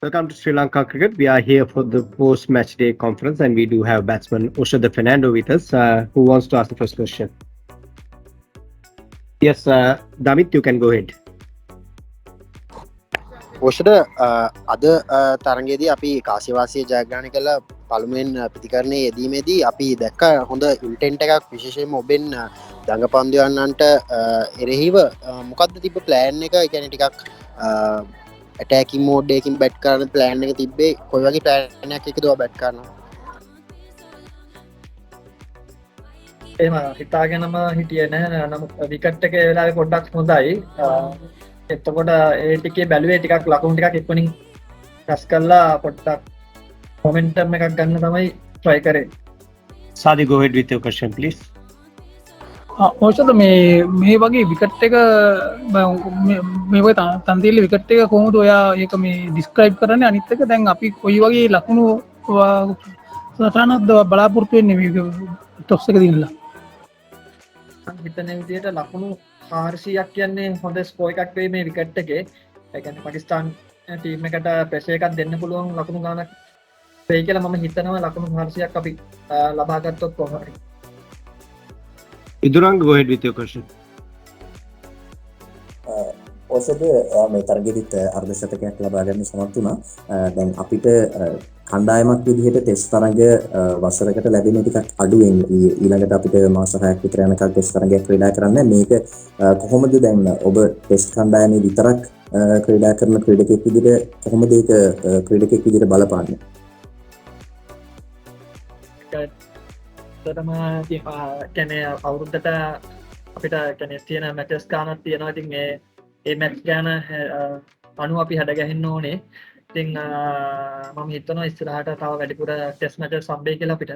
Welcome to Sri Lanka Cricket. We are here for the post-match day conference, and we do have batsman Oshada Fernando with us. Who wants to ask the first question? Yes, Damit, you can go ahead. ඔෂට අද තරගේදී අපි කාසිවාසය ජයග්‍රහණය කළ පළමුවෙන් ප්‍රතිකරණය යෙදීමේදී අපි දැක්ක හොඳ intent එකක් විශේෂයෙන්ම ඔබෙන් දඟපන්දුවන්නන්ට එරෙහිව මොකක්ද තිබ්බ ප්ලෑන් එක? ඒ කියන්නේ ටිකක් ඇටැකින් මෝඩ් එකකින් බැට් කරන ප්ලෑන් එක තිබ්බේ කොයි වගේ ප්ලෑන් එකක් එක්කද ඔයා බැට් කරනවා? එහෙම හිතාගෙනම හිටියේ නැහැ. නමුත් විකට් එක ඒ වෙලාවේ පොඩ්ඩක් හොඳයි. එතකොට ඒ ටිකේ බැලුවේ ටිකක් ලකුණු ටිකක් ඉක්මනින් රැස් කරලා පොඩ්ඩක් මොමන්ටම් එකක් ගන්න තමයි try කරේ. Sadi, go ahead with your question, please. ඔෂද මේ වගේ විකට් එක මේ වගේ තන්තිල්ල විකට් එක කොහොමද ඔයා ඒක මේ ඩිස්ක්‍රයිබ් කරන්නේ? අනිත් එක දැන් අපි කොයි වගේ ලකුණු සටහනක්ද බලාපොරොත්තු වෙන්නේ මේ ටොස් එක දිනලා? හිතන විදිහට ලකුණු 400ක් කියන්නේ හොඳ ස්කෝර් එකක් වෙයි මේ විකට් එකේ. ඒ කියන්නේ පාකිස්තාන් ටීම් එකට ප්‍රෙෂර් එකක් දෙන්න පුළුවන් ලකුණු ගානක් වෙයි කියලා මම හිතනවා. ලකුණු 400ක් අපි ලබා ගත්තොත් කොහොමද? Idurang, go ahead with your question. ඔසද මේ තරගෙදිත් අර්ධ ශතකයක් ලබා ගන්න සමත් වුණා. දැන් අපිට කණ්ඩායමක් විදිහට ටෙස්ට් තරඟ වසරකට ලැබෙන ටිකක් අඩුවෙන් ඊළඟට අපිට මාස 6ක් විතර යනකල් ටෙස්ට් තරඟයක් ක්‍රීඩා කරන්න. මේක කොහොමද දැන් ඔබ ටෙස්ට් කණ්ඩායමේ විතරක් ක්‍රීඩා කරන ක්‍රීඩකෙක් විදිහට කොහොමද ඒක ක්‍රීඩකෙක් විදිහට බලපාන්නේ? තම කැනේ අවුරුද්දට අපිට කැනෙ තියෙන මැචස් ගානක් තියෙනවා. ඉතින් ඒ මැච් ගාන අනුව අපි හැඩගැහෙන්න ඕනේ. ඉතින් මම හිතනවා ඉස්සරහට තව වැඩිපුර ටෙස්ට් මැචස් සම්බේ කියලා අපිට.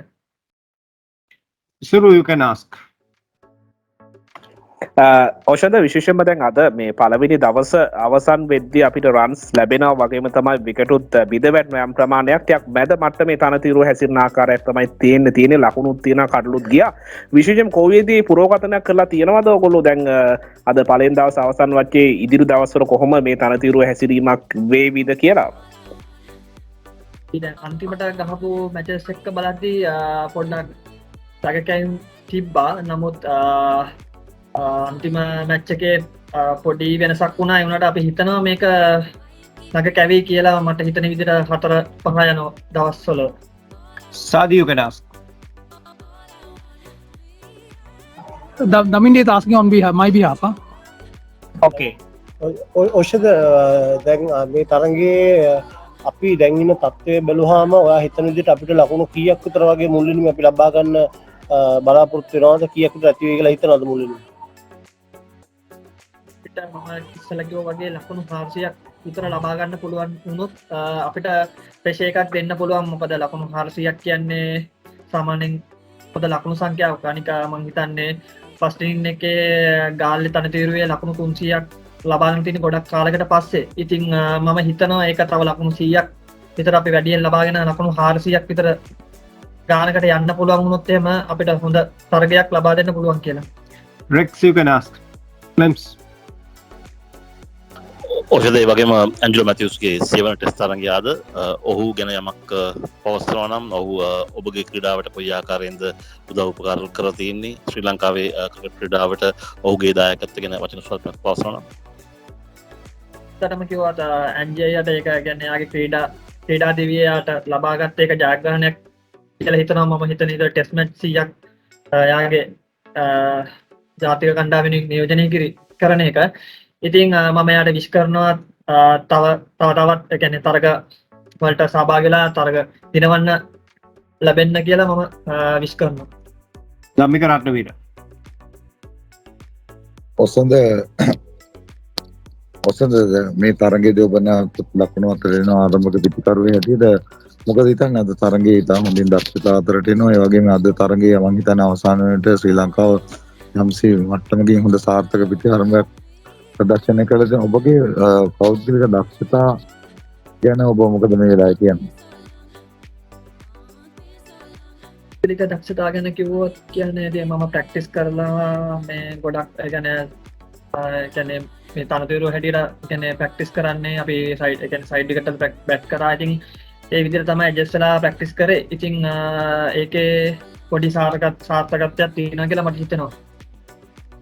Suru, you can ask. ඔෂද විශේෂයෙන්ම දැන් අද මේ පළවෙනි දවස අවසන් වෙද්දී අපිට රන්ස් ලැබෙනවා වගේම තමයි විකටුත් බිඳ වැටෙන යම් ප්‍රමාණයක් ටිකක් මැද මට්ටමේ තනතිරුව හැසිරෙන ආකාරයක් තමයි තියෙන්නේ ලකුණුත් තියෙනවා කඩලුත් ගියා. විශේෂයෙන් කෝවියේදී පුරෝගතනයක් කරලා තියෙනවද ඔයගොල්ලෝ දැන් අද පළවෙනි දවස් අවසන් වච්චේ ඉදිරි දවස්වල කොහොම මේ තනතිරුව හැසිරීමක් වේවිද කියලා? ඉතින් අන්තිමට ගහපු මැචස් එක්ක බලද්දී පොඩ්ඩක් සැකකයන් තිබ්බා. නමුත් අන්තිම මැච් එකේ පොඩි වෙනසක් වුණා. ඒ වුණාට අපි හිතනවා මේක නැග කැවි කියලා. මට හිතන විදිහට 4-5 යන දවස්වල. Sadi, you can ask. Damin is asking on my behalf. Okay. ඔෂද දැන් මේ තරගේ අපි දැන්ඉන්න තත්ත්වය බැලුහාම ඔයා හිතන විදිහට අපිට ලකුණු කීයක් විතර වගේ මුලින්ම අපි ලබා ගන්න බලාපොරොත්තු වෙනවද? කීයක් විතර ඇති වෙයි කියලා හිතනවද මුලින්ම? මම ඉස්සෙල්ලා කිව්වා වගේ ලකුණු 400ක් විතර ලබා ගන්න පුළුවන් වුණොත් අපිට ප්‍රෙෂර් එකක් දෙන්න පුළුවන්. මොකද ලකුණු 400ක් කියන්නේ සාමාන්‍යයෙන් පොද ලකුණු සංඛ්‍යාවක්. අනික මම හිතන්නේ ෆස්ට් ඉනින් එකේ ගාල්ලේ තනතිරුවේ ලකුණු 300ක් ලබා ගන්න තියෙන ගොඩක් කාලයකට පස්සේ. ඉතින් මම හිතනවා ඒක තව ලකුණු 100ක් විතර අපි වැඩියෙන් ලබාගෙන ලකුණු 400ක් විතර ගානකට යන්න පුළුවන් වුණොත් එහෙම අපිට හොඳ තරගයක් ලබා දෙන්න පුළුවන් කියලා. Rex, you can ask. Flames. ඔෂද ඒ වගේම ඇන්ජලෝ මැතිව්ස්ගේ සෙවන ටෙස්ට් තරගය අද ඔහු ගැන යමක් පවසනවා නම් ඔහු ඔබගේ ක්‍රීඩාවට කොයි ආකාරයෙන්ද උදව් උපකාර කරලා තියෙන්නේ? ශ්‍රී ලංකාවේ ක්‍රිකට් ක්‍රීඩාවට ඔහුගේ දායකත්වය ගැන වචන ස්වල්පයක් පවසනවා නම්? ඇත්තටම කිව්වට ඇන්ජේයට ඒක කියන්නේ යාගේ ක්‍රීඩා දිවියට ලබාගත් ඒක ජයග්‍රහණයක් කියලා හිතනවා. මම හිතන විදිහට ටෙස්ට් මැච් 100ක් යාගේ ජාතික කණ්ඩායමෙන් නියෝජනය කරන එක. ඉතින් මම යාට විශ් කරනවා තවත් කියන්නේ තරග වලට සහභාගී වෙලා තරග දිනවන්න ලැබෙන්න කියලා මම විශ් කරනවා. Dhammika Ratnavira. ඔසඳ මේ තරගයේදී ඔබ ලකුණු අතරින් ආරම්භක පිටිකරුවේ හැටියට මොකද හිතන්නේ? අද තරගයේ ඉතා හොඳින් දක්ෂතා අතරට එනවා. ඒ වගේම අද තරගයේ මම හිතන්නේ අවසාන වෙනට ශ්‍රී ලංකාව යම්සේ මට්ටමකින් හොඳ සාර්ථක පිටිකරුවක් ප්‍රදර්ශනය කළද ඔබගේ පෞද්ගලික දක්ෂතා ගැන ඔබ මොකද මේ වෙලාවේ කියන්නේ? පෞද්ගලික දක්ෂතා ගැන කිව්වොත් කියන්නේ මම ප්‍රැක්ටිස් කරලා මේ ගොඩක් කියන්නේ මේ තනතුරු හැටියට කියන්නේ ප්‍රැක්ටිස් කරන්නේ අපි සයිඩ් කියන්නේ සයිඩ් එකට බැට් කරා. ඉතින් ඒ විදිහට තමයි ඇඩ්ජස්ට්ලා ප්‍රැක්ටිස් කරේ. ඉතින් ඒකේ පොඩි සාර්ථකත්වයක් තියෙනවා කියලා මට හිතෙනවා.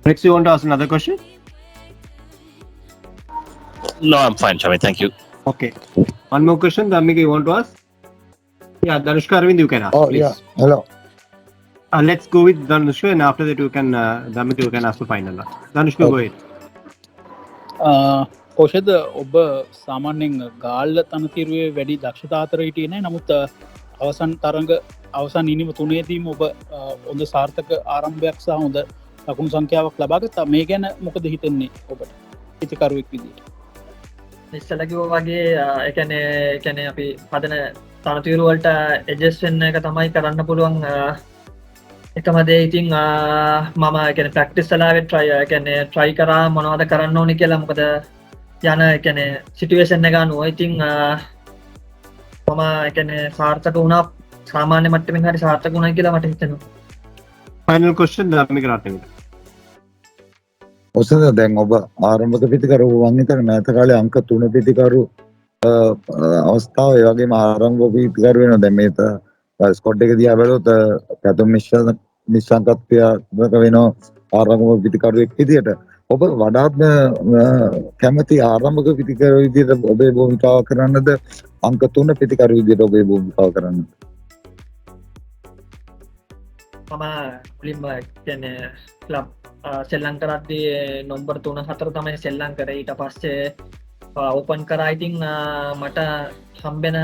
Next, you want to ask another question? No, I'm fine, Shami. Thank you. Okay. One more question, Dhammika, you want to ask? Yeah, Dhanushka Arvind, you can ask. Oh, please. yeah. Hello. Let's go with Dhanushka, and after that, you can, Dhammika, you can ask the final one. Dhanushka, go ahead. ඕෂද ඔබ සාමාන්‍යෙන් ගාල්ල තනතිරුවේ වැඩි දක්ෂතා අතර හිටියන නමුත් අවසන් තරඟ අවසන් ඉනිම තුනේදීම ඔබ ඔොඳ සාර්ථක ආරම්භයක් සහ හොඳ ලකුණු සංඛ්‍යාවක් ලබාගත්තා. මේ ගැන මොකද හිතෙන්නේ ඔබට හිතකරුවෙක් විදිට? ඉස්සලකිව වගේ එකන අපි පදන තනතිරුවලට එජෙස්වෙන්න එක තමයි කරන්න පුළුවන් එකමදේ. ඉතින් මම එකන ප්‍රක්ටිස් සලාවෙත් ට්‍රයි කරා මොනවද කරන්න ඕනි කියලා. මොකද යන එකන සිටුවේෂන් එක අනුව ඉතින් මම එකන සාර්ථක වුණා. සාමාන්‍ය මට්ටමින් හරි සාර්ථක වුණා කියලා මට හිතෙනවා. Final question, Dhammika Ratnavika. ඔසද දැන් ඔබ ආරම්භක පිතිකරු වංගිතර මෑත කාලේ අංක 3 පිතිකරු අවස්ථාව ඒ වගේම ආරම්භක පිතිකරු වෙනවා. දැන් මේක ස්කොට් එක දිහා බැලුවොත් පැතුම් නිශ්චංකත්වයක් වෙනවා ආරම්භක පිතිකරුවෙක් විදියට. ඔබ වඩාත් කැමති ආරම්භක පිතිකරු විදියට ඔබේ භූමිකාව කරන්නද අංක 3 පිතිකරු විදියට ඔබේ භූමිකාව කරන්නද? මම මුලින්ම කියන්නේ ක්ලබ් සෙල්ලම් කරද්දී නම්බර් 3-4 තමයි සෙල්ලම් කරේ. ඊට පස්සේ ඕපන් කරා. ඉතින් මට හම්බෙන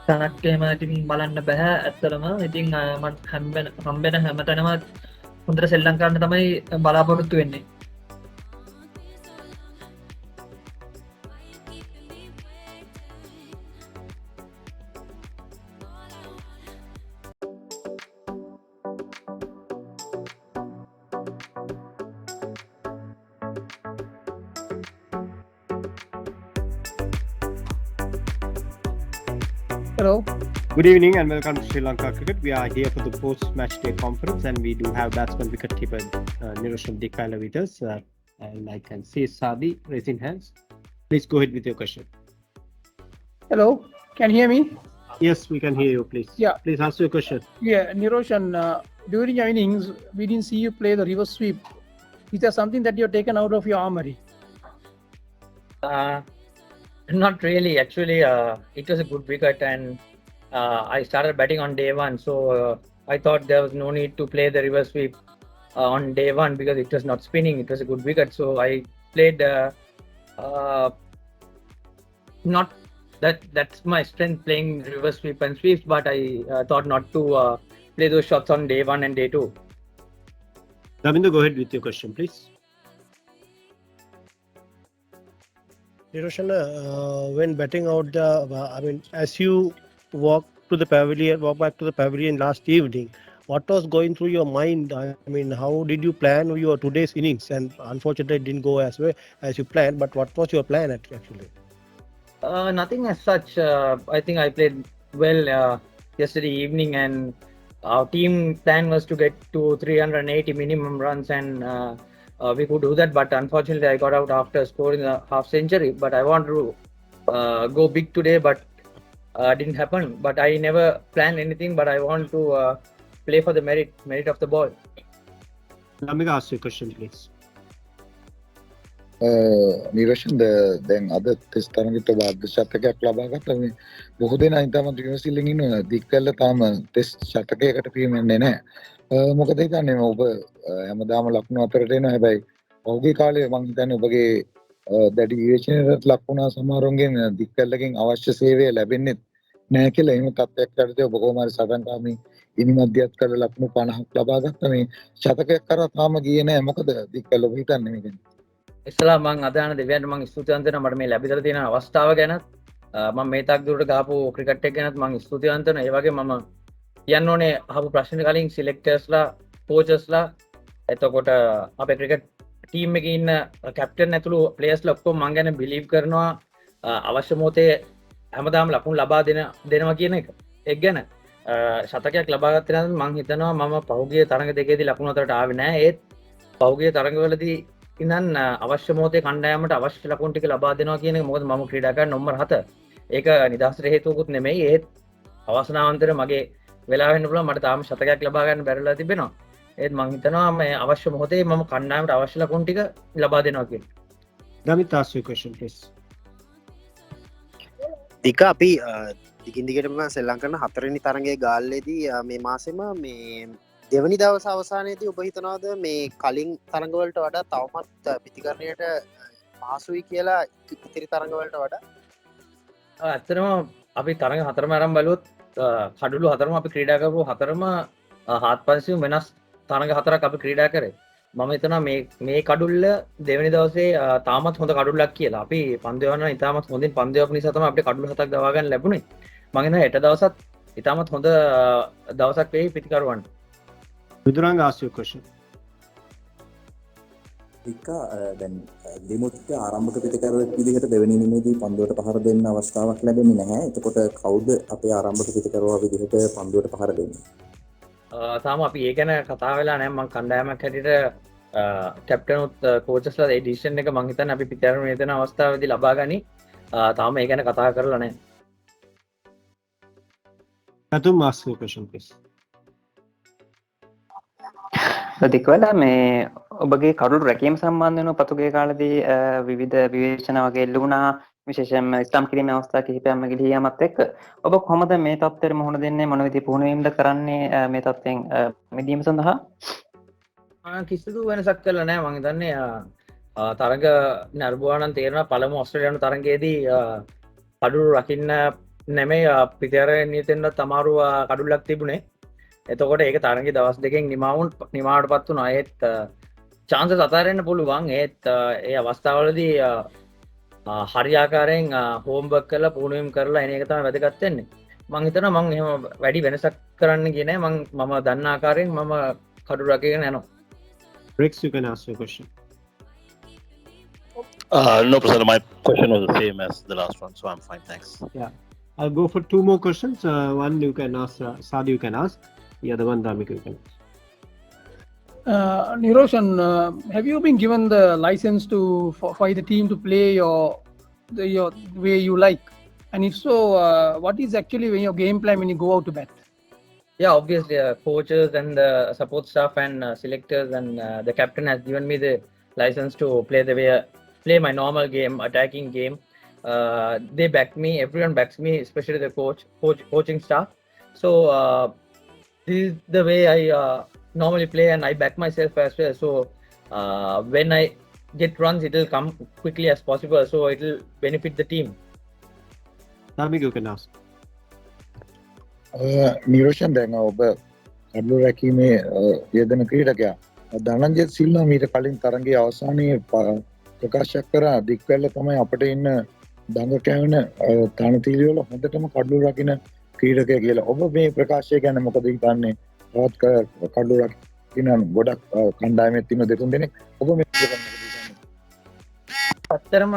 තැනක් එහෙම ඉතින් බලන්න බෑ ඇත්තටම. ඉතින් මට හම්බෙන හැමතැනම හොඳට සෙල්ලම් කරන්න තමයි බලාපොරොත්තු වෙන්නේ. Hello. Good evening and welcome to Sri Lanka Cricket. We are here for the post-match day conference, and we do have batsman wicketkeeper Niroshan Dikala with us. And I can see Sadi raising hands. Please go ahead with your question. Hello, can you hear me? Yes, we can hear you. Please. Yeah. Please ask your question. Yeah, Niroshan, during your innings, we didn't see you play the reverse sweep. Is there something that you've taken out of your armory? Not really. Actually, it was a good wicket, and I started batting on day one, so I thought there was no need to play the reverse sweep on day one because it was not spinning. It was a good wicket, so I played. Not that's my strength, playing reverse sweep and sweeps, but I thought not to play those shots on day one and day two. Davinder, go ahead with your question, please. Niroshan, when batting out as you walk back to the pavilion last evening, what was going through your mind? I mean, how did you plan your today's innings? And unfortunately, it didn't go as well as you planned. But what was your plan actually? Nothing as such. I think I played well yesterday evening, and our team plan was to get to 380 minimum runs, and we could do that. But unfortunately, I got out after scoring a half century. But I want to go big today, but didn't happen. But I never planned anything. But I want to play for the merit of the ball. Dhammika, ask your question, please. Niroshan දැන් අද test තරඟෙට වාද්‍ය ශතකයක් ලබා ගත්තා. මේ බොහෝ දෙනා හිතමත් යුනිවර්සිටියෙන් ඉන්නවා. දික්කල්ල තාම test ශතකයකට පියමන්නේ නැහැ. මොකද හිතන්නේ ඔබ හැමදාම ලකුණු අතරට එනවා. හැබැයි ඔහුගේ කාලේ මම හිතන්නේ ඔබගේ දැඩි විවේචනයට ලක් වුණා සමහරවන්ගෙන් දික්කල්ලකින් අවශ්‍ය සේවය ලැබෙන්නේ නැහැ කියලා. එහෙම තත්ත්වයක් යටතේ ඔබ කොහොම හරි සටන්කාමී ඉනිමැදියත් කරලා ලකුණු 50ක් ලබා ගත්තා. මේ ශතකයක් කරා තාම ගියේ නැහැ. මොකද දික්කල්ල ඔබ හිතන්නේ මේක? ඉස්සලා මං අදාන දෙවියන්ට මං ස්තුතිවන්ත වෙනවා මට මේ ලැබිලා තියෙන අවස්ථාව ගැන. මම මේ තාක් දුරට ගහපු ක්‍රිකට් එක ගැනත් මං ස්තුතිවන්ත වෙනවා. ඒ වගේ මම කියන්න ඕනේ අහපු ප්‍රශ්න කලින් සිලෙක්ටර්ස්ලා, කෝචස්ලා, එතකොට අපේ ක්‍රිකට් ටීම් එකේ ඉන්න කැප්ටන් ඇතුළු ප්ලේයර්ස්ලා ඔක්කොම මං ගැන බිලීව් කරනවා අවශ්‍ය මොහොතේ හැමදාම ලකුණු ලබා දෙනවා කියන එක. ඒක ගැන ශතකයක් ලබා ගත්තේ නැත්නම් මං හිතනවා මම පහුගිය තරඟ දෙකේදී ලකුණු අතරට ආවේ නැහැ. ඒත් පහුගිය තරඟවලදී ඉඳන් අවශ්‍ය මොහොතේ කණ්ඩායමට අවශ්‍ය ලකුණු ටික ලබා දෙනවා කියන එක මොකද මම ක්‍රීඩා කරන නම්බර් 7. ඒක නිදහසට හේතුවකුත් නෙමෙයි. ඒත් අවසනාවන්තර මගේ වෙලා වෙන්න පුළුවන් මට තාම ශතකයක් ලබා ගන්න බැරිලා තිබෙනවා. ඒත් මං හිතනවා මේ අවශ්‍ය මොහොතේ මම කණ්ඩායමට අවශ්‍ය ලකුණු ටික ලබා දෙනවා කියලා. Damit, ask your question, please. දික අපි දිගින් දිගටම ශ්‍රී ලංකන 4 වෙනි තරගයේ ගාල්ලේදී මේ මාසෙම මේ දෙවනි දවස් අවසානයේදී ඔබ හිතනවාද මේ කලින් තරඟවලට වඩා තවමත් පිතිකරණයට පහසුයි කියලා ඉතිරි තරඟවලට වඩා? ඇත්තටම අපි තරඟ 4ම අරන් බලුවොත් කඩුළු 4ම අපි ක්‍රීඩා කරපු 4ම හාත්පසින් වෙනස් තරඟ 4ක් අපි ක්‍රීඩා කරේ. මම හිතනවා මේ කඩුල්ල දෙවෙනි දවසේ තාමත් හොඳ කඩුල්ලක් කියලා. අපි පන්දු යවනවා ඉතාමත් හොඳින් පන්දු යවපු නිසා තමයි අපිට කඩුළු 7ක් දවා ගන්න ලැබුණේ. මම හිතනවා හෙට දවසත් ඉතාමත් හොඳ දවසක් වෙයි පිතිකරුවන්ට. Viduranga, ask your question. දැන් දෙමුත්ට ආරම්භක පිතිකරුවෙක් විදිහට දෙවෙනි ඉනිමේදී පන්දුවට පහර දෙන්න අවස්ථාවක් ලැබෙන්නේ නැහැ. එතකොට කවුද අපේ ආරම්භක පිතිකරුවා විදිහට පන්දුවට පහර දෙන්නේ? තාම අපි ඒ ගැන කතා වෙලා නැහැ. මම කණ්ඩායමක් හැටියට කැප්ටන් උත් කෝචස්ලා ඒ ඩිසිෂන් එක මං හිතන්නේ අපි පිතිකරුවෙ දෙන අවස්ථාවේදී ලබා ගනි. තාම ඒ ගැන කතා කරලා නැහැ. Katum, ask your question, please. දික්වල මේ ඔබගේ කරුළු රැකීම සම්බන්ධව පසුගිය කාලේදී විවිධ විවේචන වගේ එල්ල වුණා විශේෂයෙන්ම ඉස්ලාම් කිරීමේ අවස්ථා කිහිපයක්ම ගිලී යාමත් එක්ක ඔබ කොහොමද මේ තත්ත්වෙට මුහුණ දෙන්නේ මොන විදිහේ පුහුණුවීම්ද කරන්නේ මේ තත්ත්වෙන් මිදීම සඳහා? කිසිදු වෙනසක් කළා නැහැ. මම හිතන්නේ තරග නරඹුවා නම් තේරෙනවා පළමු ඕස්ට්‍රේලියානු තරගයේදී කඩුළු රකින්න නෙමෙයි පිටියරේ නියතෙන්වත් අමාරු කඩුල්ලක් තිබුණේ. එතකොට ඒක තරගේ දවස් දෙකෙන් නිමාවට පත් වුණා. ඒත් chance අතාරින්න පුළුවන්. ඒත් ඒ අවස්ථාවලදී හරියාකාරයෙන් හෝම්වර්ක් කරලා පුහුණුවීම් කරලා එන එක තමයි වැදගත් වෙන්නේ. මම හිතනවා මම එහෙම වැඩි වෙනසක් කරන්න ගියේ නෑ. මම දන්න ආකාරයෙන් මම කඩුළු රැකගෙන යනවා. Rex, you can ask your question. No, Prasanna, my question was the same as the last one, so I'm fine, thanks. Yeah, I'll go for two more questions. One you can ask, Sadi, you can ask. The other one, Damik, you can ask. Niroshan, have you been given the license for the team to play your way you like? And if so, what is actually your game plan when you go out to bat? Yeah, obviously, coaches and the support staff and selectors and the captain has given me the license to play my normal game, attacking game. They back me, everyone backs me, especially the coaching staff. So this is the way I normally play, and I back myself as well. So when I get runs, it will come quickly as possible. So it will benefit the team. Damik, you can ask. Niroshan දැන් ඔබ කඩලු රැකීමේ යෙදෙන ක්‍රීඩකයා ධනංජය සිල්වා මීට කලින් තරගයේ අවසානයේ ප්‍රකාශයක් කරා දික්වැල්ල තමයි අපිට ඉන්න දඟ කැවෙන තනතිලිවල හොඳටම කඩලු රකින්න ක්‍රීඩකයා කියලා. ඔබ මේ ප්‍රකාශය ගැන මොකද හිතන්නේ? තවත් කඩලු රකින්න ගොඩක් කණ්ඩායමේ තියෙන දෙතුන් දෙනෙක් ඔබ මේ ඇත්තටම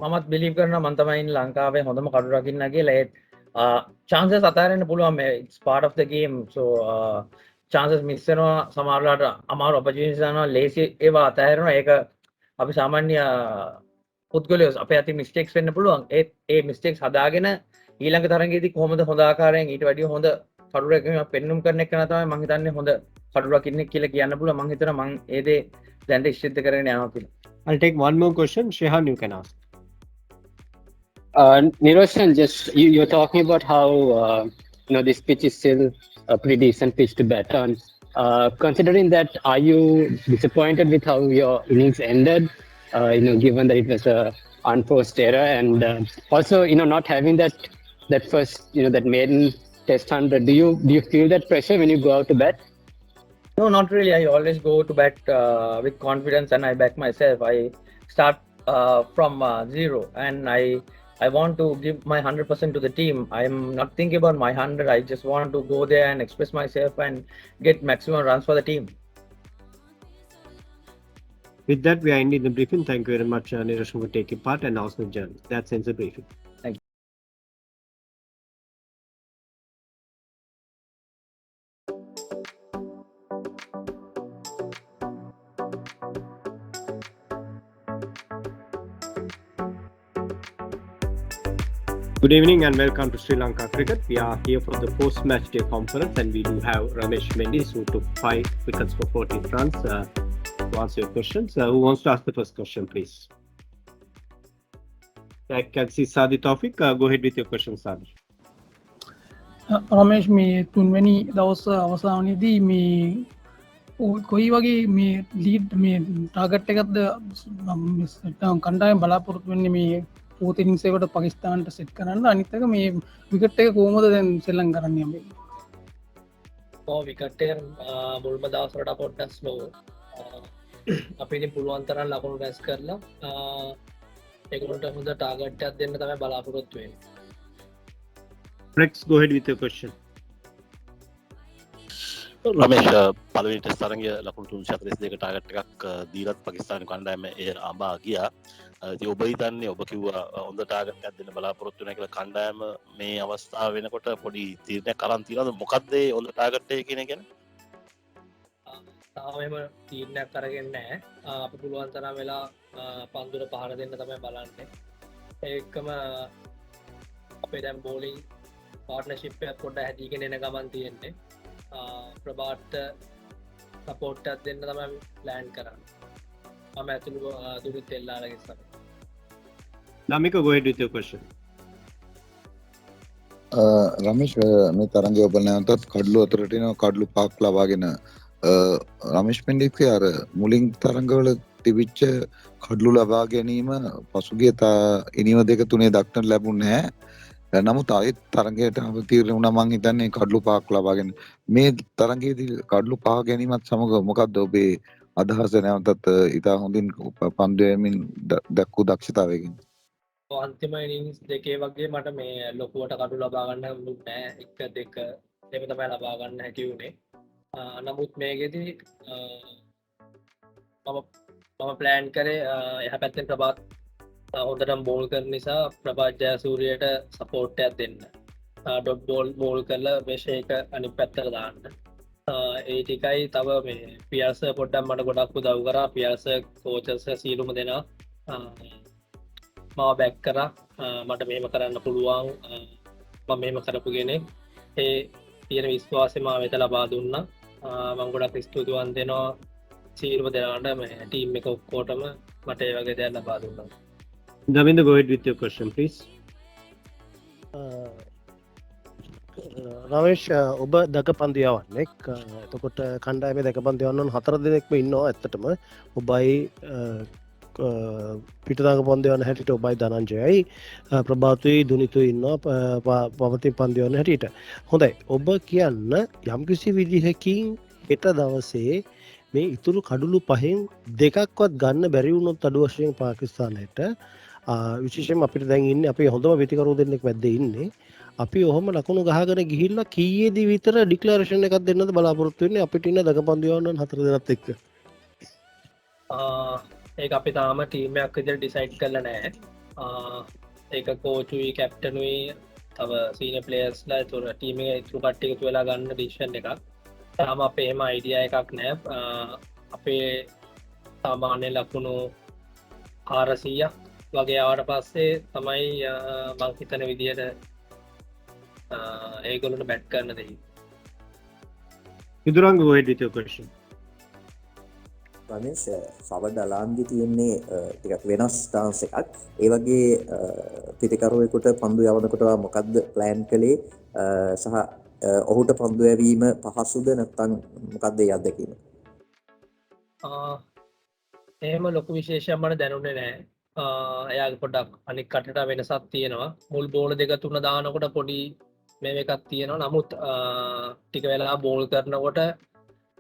මමත් බිලීව් කරනවා මම තමයි ඉන්නේ ලංකාවේ හොඳම කඩලු රකින්න කියලා. ඒත් chances අතාරින්න පුළුවන්. මේ it's part of the game. So chances miss වෙනවා, සමහරවිට අමාරු opportunities යනවා, ලේසි ඒවා අතහැරෙනවා. ඒක අපි සාමාන්‍ය පුද්ගලයෝ අපේ අතින් mistakes වෙන්න පුළුවන්. ඒ mistakes හදාගෙන ඊළඟ තරගයේදී කොහොමද හොඳ ආකාරයෙන් ඊට වැඩිය හොඳ කඩු රැකීමක් පෙන්눔 කරන එක තමයි මම හිතන්නේ හොඳ කඩු රකින්න කියලා කියන්න පුළුවන්. මම හිතනවා මම ඒ දේ දැන් ඉෂ්ටිත කරගෙන යනවා කියලා. I'll take one more question. Shehan, you can ask. Niroshan, you're talking about how this pitch is still a pretty decent pitch to bat on. Considering that, are you disappointed with how your innings ended? Given that it was a unforced error, and also not having that first that maiden test 100. Do you feel that pressure when you go out to bat? No, not really. I always go to bat with confidence, and I back myself. I start from zero, and I want to give my 100% to the team. I'm not thinking about my 100. I just want to go there and express myself and get maximum runs for the team. With that, we are ending the briefing. Thank you very much, Niroshan, for taking part and also the journey. That ends the briefing. Thank you. Good evening and welcome to Sri Lanka Cricket. We are here for the post-match day conference and we do have Ramesh Mendis who took 5 wickets for 14 runs to answer your questions. Who wants to ask the first question, please? I can see Sadi Tawfiq. Go ahead with your question, Sadi. Ramesh මේ තුන්වැනි දවස අවසානයේදී මේ කොයි වගේ මේ lead මේ target එකක්ද කණ්ඩායම බලාපොරොත්තු වෙන්නේ මේ fourth innings එකට පාකිස්තානට සෙට් කරන්න අනිත් එක මේ විකට් එක කොහොමද දැන් සෙල්ලම් කරන්නේ මේ විකට් එක මුල්ම දවස්වලට පොඩ්ඩක් ස්ලෝ අපි ඉතින් පුළුවන් තරම් ලකුණු රැස් කරලා ඒගොල්ලන්ට හොඳ ටාගට් එකක් දෙන්න තමයි බලාපොරොත්තු වෙන්නේ. Rex, go ahead with your question. Ramesh පළවෙනි ටෙස්ට් තරඟය ලකුණු 342ක ටාගට් එකක් දීලත් පාකිස්තාන කණ්ඩායම එය අඹා ගියා. ඉතින් ඔබ හිතන්නේ ඔබ කිව්වා හොඳ ටාගට් එකක් දෙන්න බලාපොරොත්තු වෙනවා කියලා කණ්ඩායම මේ අවස්ථාව වෙනකොට පොඩි තීරණයක් අරන් තියනවද මොකක්ද ඒ හොඳ ටාගට් එක කියන එක ගැන? තාමම තීරණයක් අරගෙන නැහැ. අපි පුළුවන් තරම් වෙලා පන්දුර පහර දෙන්න තමයි බලන්නේ. ඒකම අපේ දැන් බෝලිං පාර්ට්නර්ෂිප් එකක් පොඩ්ඩක් හැදීගෙන එන ගමන් තියෙන්නේ. ප්‍රබාට් සපෝට් එකක් දෙන්න තමයි ප්ලෑන් කරන්නේ. මම ඇතුළු දුරිත් එල්ලාලගේ සමග. Namika, go ahead with your question. Ramesh මේ තරඟය ඔබ නැවතත් කඩලු අතරට එනවා කඩලු 5ක් ලබාගෙන රමේෂ් පෙන්ඩික්ගේ අර මුලින් තරඟවල තිබිච්ච කඩලු ලබා ගැනීම පසුගිය ඉනිම 2-3 දක්නට ලැබුණේ නැහැ. නමුත් ආයෙත් තරඟයට අවතීර්ණ වුණා මං හිතන්නේ කඩලු 5ක් ලබාගෙන මේ තරඟයේදී කඩලු 5 ගැනීමත් සමග මොකක්ද ඔබේ අදහස නැවතත් ඉතා හොඳින් පන්දු යමින් දක්වූ දක්ෂතාවයකින්? අන්තිම ඉනිංස් දෙකේ වගේ මට මේ ලොකුවට කඩු ලබා ගන්න නෑ 1-2 දෙක තමයි ලබා ගන්න හැකි වුණේ. නමුත් මේකෙදී මම ප්ලෑන් කරේ එහා පැත්තෙන් ප්‍රභාත් හොඳටම බෝල් කරන නිසා ප්‍රභාත් ජයසූරියට සපෝට් එකක් දෙන්න. ඩොට් බෝල් කරලා මේෂේක අනිත් පැත්තට දාන්න. ඒ ටිකයි තව මේ පියර්ස් පොඩ්ඩක් මට ගොඩක් උදව් කරා. පියර්ස් කෝචර්ස් සීලුම දෙනා මාව බැක් කරා. මට මෙහෙම කරන්න පුළුවන් මම මෙහෙම කරපු කෙනෙක්. ඒ තියෙන විශ්වාසය මාව වෙත ලබා දුන්නා. මම ගොඩක් ස්තුතිවන්ත වෙනවා සීලුම දෙනාට මේ ටීම් එක ඔක්කොටම මට ඒ වගේ දෙයක් ලබා දුන්නා. Davinder, go ahead with your question, please. Ramesh ඔබ දක පන්දියාවන්නෙක් එතකොට කණ්ඩායමේ දක පන්දියවන්නන් 4 දෙනෙක්ම ඉන්නවා ඇත්තටම ඔබයි පිටදාග පන්දියවන්න හැටියට ඔබයි ධනංජයයි ප්‍රභාතුයි දුනිතුයි ඉන්නවා පවතින පන්දියවන්න හැටියට හොඳයි ඔබ කියන්න යම්කිසි විදිහකින් හෙට දවසේ මේ ඉතුරු කඩුළු 5න් දෙකක්වත් ගන්න බැරි වුණොත් අඩු වශයෙන් පාකිස්තානයට විශේෂයෙන්ම අපිට දැන් ඉන්නේ අපි හොඳම විතිකරු දෙන්නෙක් මැද්දේ ඉන්නේ අපි ඔහොම ලකුණු ගහගෙන ගිහිල්ලා කීයේදී විතර ඩික්ලරේෂන් එකක් දෙන්නද බලාපොරොත්තු වෙන්නේ අපිට ඉන්න දකපන්දියවන්නන් 4 දෙනාත් එක්ක ඒක අපි තාම ටීම් එකක් විදිහට ඩිසයිඩ් කරලා නැහැ. ඒක කෝචුයි කැප්ටනුයි තව සීනියර් ප්ලේයර්ස්ලා ඒතර ටීම් එකේ ඉතුරු කට්ටිය එකතු වෙලා ගන්න ඩිසිෂන් එකක්. තාම අපේ එහෙම අයිඩියා එකක් නැහැ. අපේ සාමාන්‍ය ලකුණු 400ක් වගේ ආවට පස්සේ තමයි මං හිතන විදිහට ඒගොල්ලන්ට බැට් කරන්න දෙයි. Viduranga, go ahead with your question. Ramesh සවඩ අලාන්දි තියෙන්නේ ටිකක් වෙනස් ස්ටාන්ස් එකක්. ඒ වගේ පිටිකරුවෙකුට පන්දු යවනකොට මොකද්ද ප්ලෑන් කළේ සහ ඔහුට පන්දු යැවීම පහසුද නැත්නම් මොකද්ද ඒ අත්දැකීම? එහෙම ලොකු විශේෂයක් මට දැනුනේ නැහැ. එයාගේ පොඩ්ඩක් අනික් කටට වෙනසක් තියෙනවා. මුල් බෝල දෙක තුන දානකොට පොඩි මේ එකක් තියෙනවා. නමුත් ටික වෙලා බෝල් කරනකොට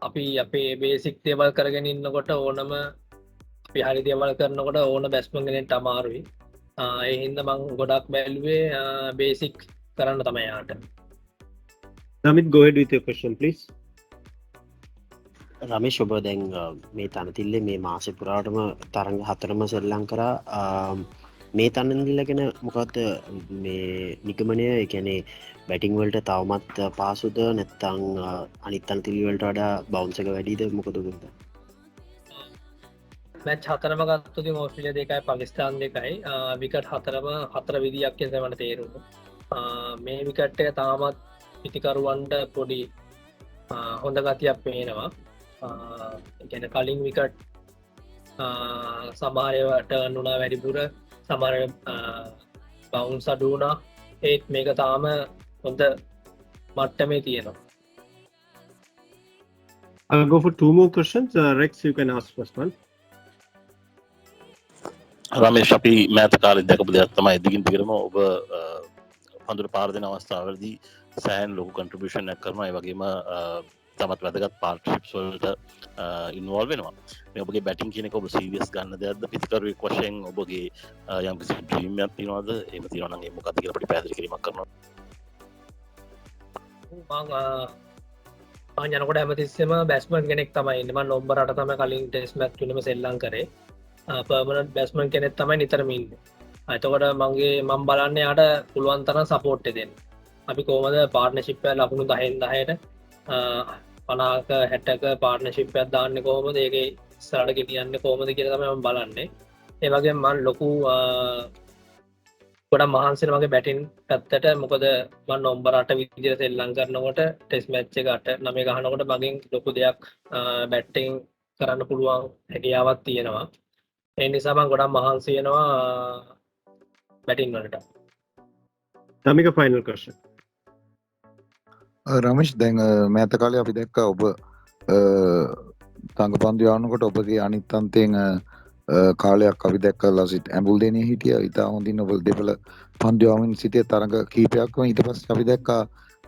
අපි අපේ බේසික් දේවල් කරගෙන ඉන්නකොට ඕනම අපි හරි දේවල් කරනකොට ඕන බැස්මන් කෙනෙක්ට අමාරුයි. ඒ හින්දා මම ගොඩක් බැලුවේ බේසික් කරන්න තමයි යාට. Namit, go ahead with your question, please. Ramesh ඔබ දැන් මේ තනතිල්ලේ මේ මාසෙ පුරාටම තරඟ 4ම සෙල්ලම් කරා මේ තනතිල්ල ගැන මොකක්ද මේ නිගමනය? ඒ කියන්නේ බැටිං වලට තවමත් පාසුද නැත්නම් අනිත් තනතිල් වලට වඩා බවුන්ස් එක වැඩිද මොකද උගන්ද? මැච් 4ම ගත්තොත් ඉතින් ඕස්ට්‍රේලියා 2යි පාකිස්තාන් 2යි විකට් 4 විදියක් කියලා මට තේරුණා. මේ විකට් එක තාමත් පිටිකරුවන්ට පොඩි හොඳ ගතියක් පේනවා. ඒ කියන්නේ කලින් විකට් සමහරවට ටර්න් වුණා වැඩිපුර, සමහර බවුන්ස් අඩු වුණා. ඒත් මේක තාම හොඳ මට්ටමේ තියෙනවා. I'll go for two more questions. Rex, you can ask first one. Ramesh අපි මෑත කාලෙ දැකපු දෙයක් තමයි දිගින් දිගටම ඔබ පන්දුර පාර දෙන අවස්ථාවලදී සෑහෙන ලොකු කන්ට්‍රිබියුෂන් එකක් කරනවා. ඒ වගේම තමත් වැදගත් පාර්ට්නර්ෂිප්ස් වලට ඉන්වෝල්ව් වෙනවා. මේ ඔබගේ බැටිං කියන එක ඔබ සීරියස් ගන්න දෙයක්ද? පිටිකරුවෙක් වශයෙන් ඔබගේ යම්කිසි ඩ්‍රීම් එකක් තියෙනවද? එහෙම තියෙනවා නම් ඒ මොකක්ද කියලා අපිට පැහැදිලි කිරීමක් කරනවා. මම යනකොට හැමතිස්සෙම බැට්ස්මන් කෙනෙක් තමයි ඉන්නේ. මම නවම්බර් 8 තමයි කලින් ටෙස්ට් මැච් තුනම සෙල්ලම් කරේ. පර්මනන්ට් බැට්ස්මන් කෙනෙක් තමයි නිතරම ඉන්නේ. එතකොට මම බලන්නේ යාට පුළුවන් තරම් සපෝට් එක දෙන්න. අපි කොහොමද පාර්ට්නර්ෂිප් එක ලකුණු 10න් 10ට 50ක 60ක පාර්ට්නර්ෂිප් එකක් දාන්නේ කොහොමද? ඒකේ ඉස්සරහට ගෙනියන්නේ කොහොමද කියලා තමයි මම බලන්නේ. ඒ වගේම මම ලොකු ගොඩක් මහන්සි වෙනවා මගේ බැටින් පැත්තට. මොකද මම නවම්බර් 8 විදිහට සෙල්ලම් කරනකොට ටෙස්ට් මැච් එක 8 9 ගහනකොට මගෙන් ලොකු දෙයක් බැටිං කරන්න පුළුවන් හැකියාවක් තියෙනවා. ඒ නිසා මම ගොඩක් මහන්සි වෙනවා බැටිං වලට. Tamika, final question. රමේෂ් දැන් මෑත කාලේ අපි දැක්කා ඔබ තංගපන්දු යවනකොට ඔබගේ අනිත් අන්තයෙන් කාලයක් අපි දැක්කලා සිට ඇඹුල් දෙනිය හිටියා. ඉතා හොඳින් ඔබ දෙපළ පන්දු යවමින් සිටිය තරඟ කීපයක්ම ඊට පස්සේ අපි දැක්කා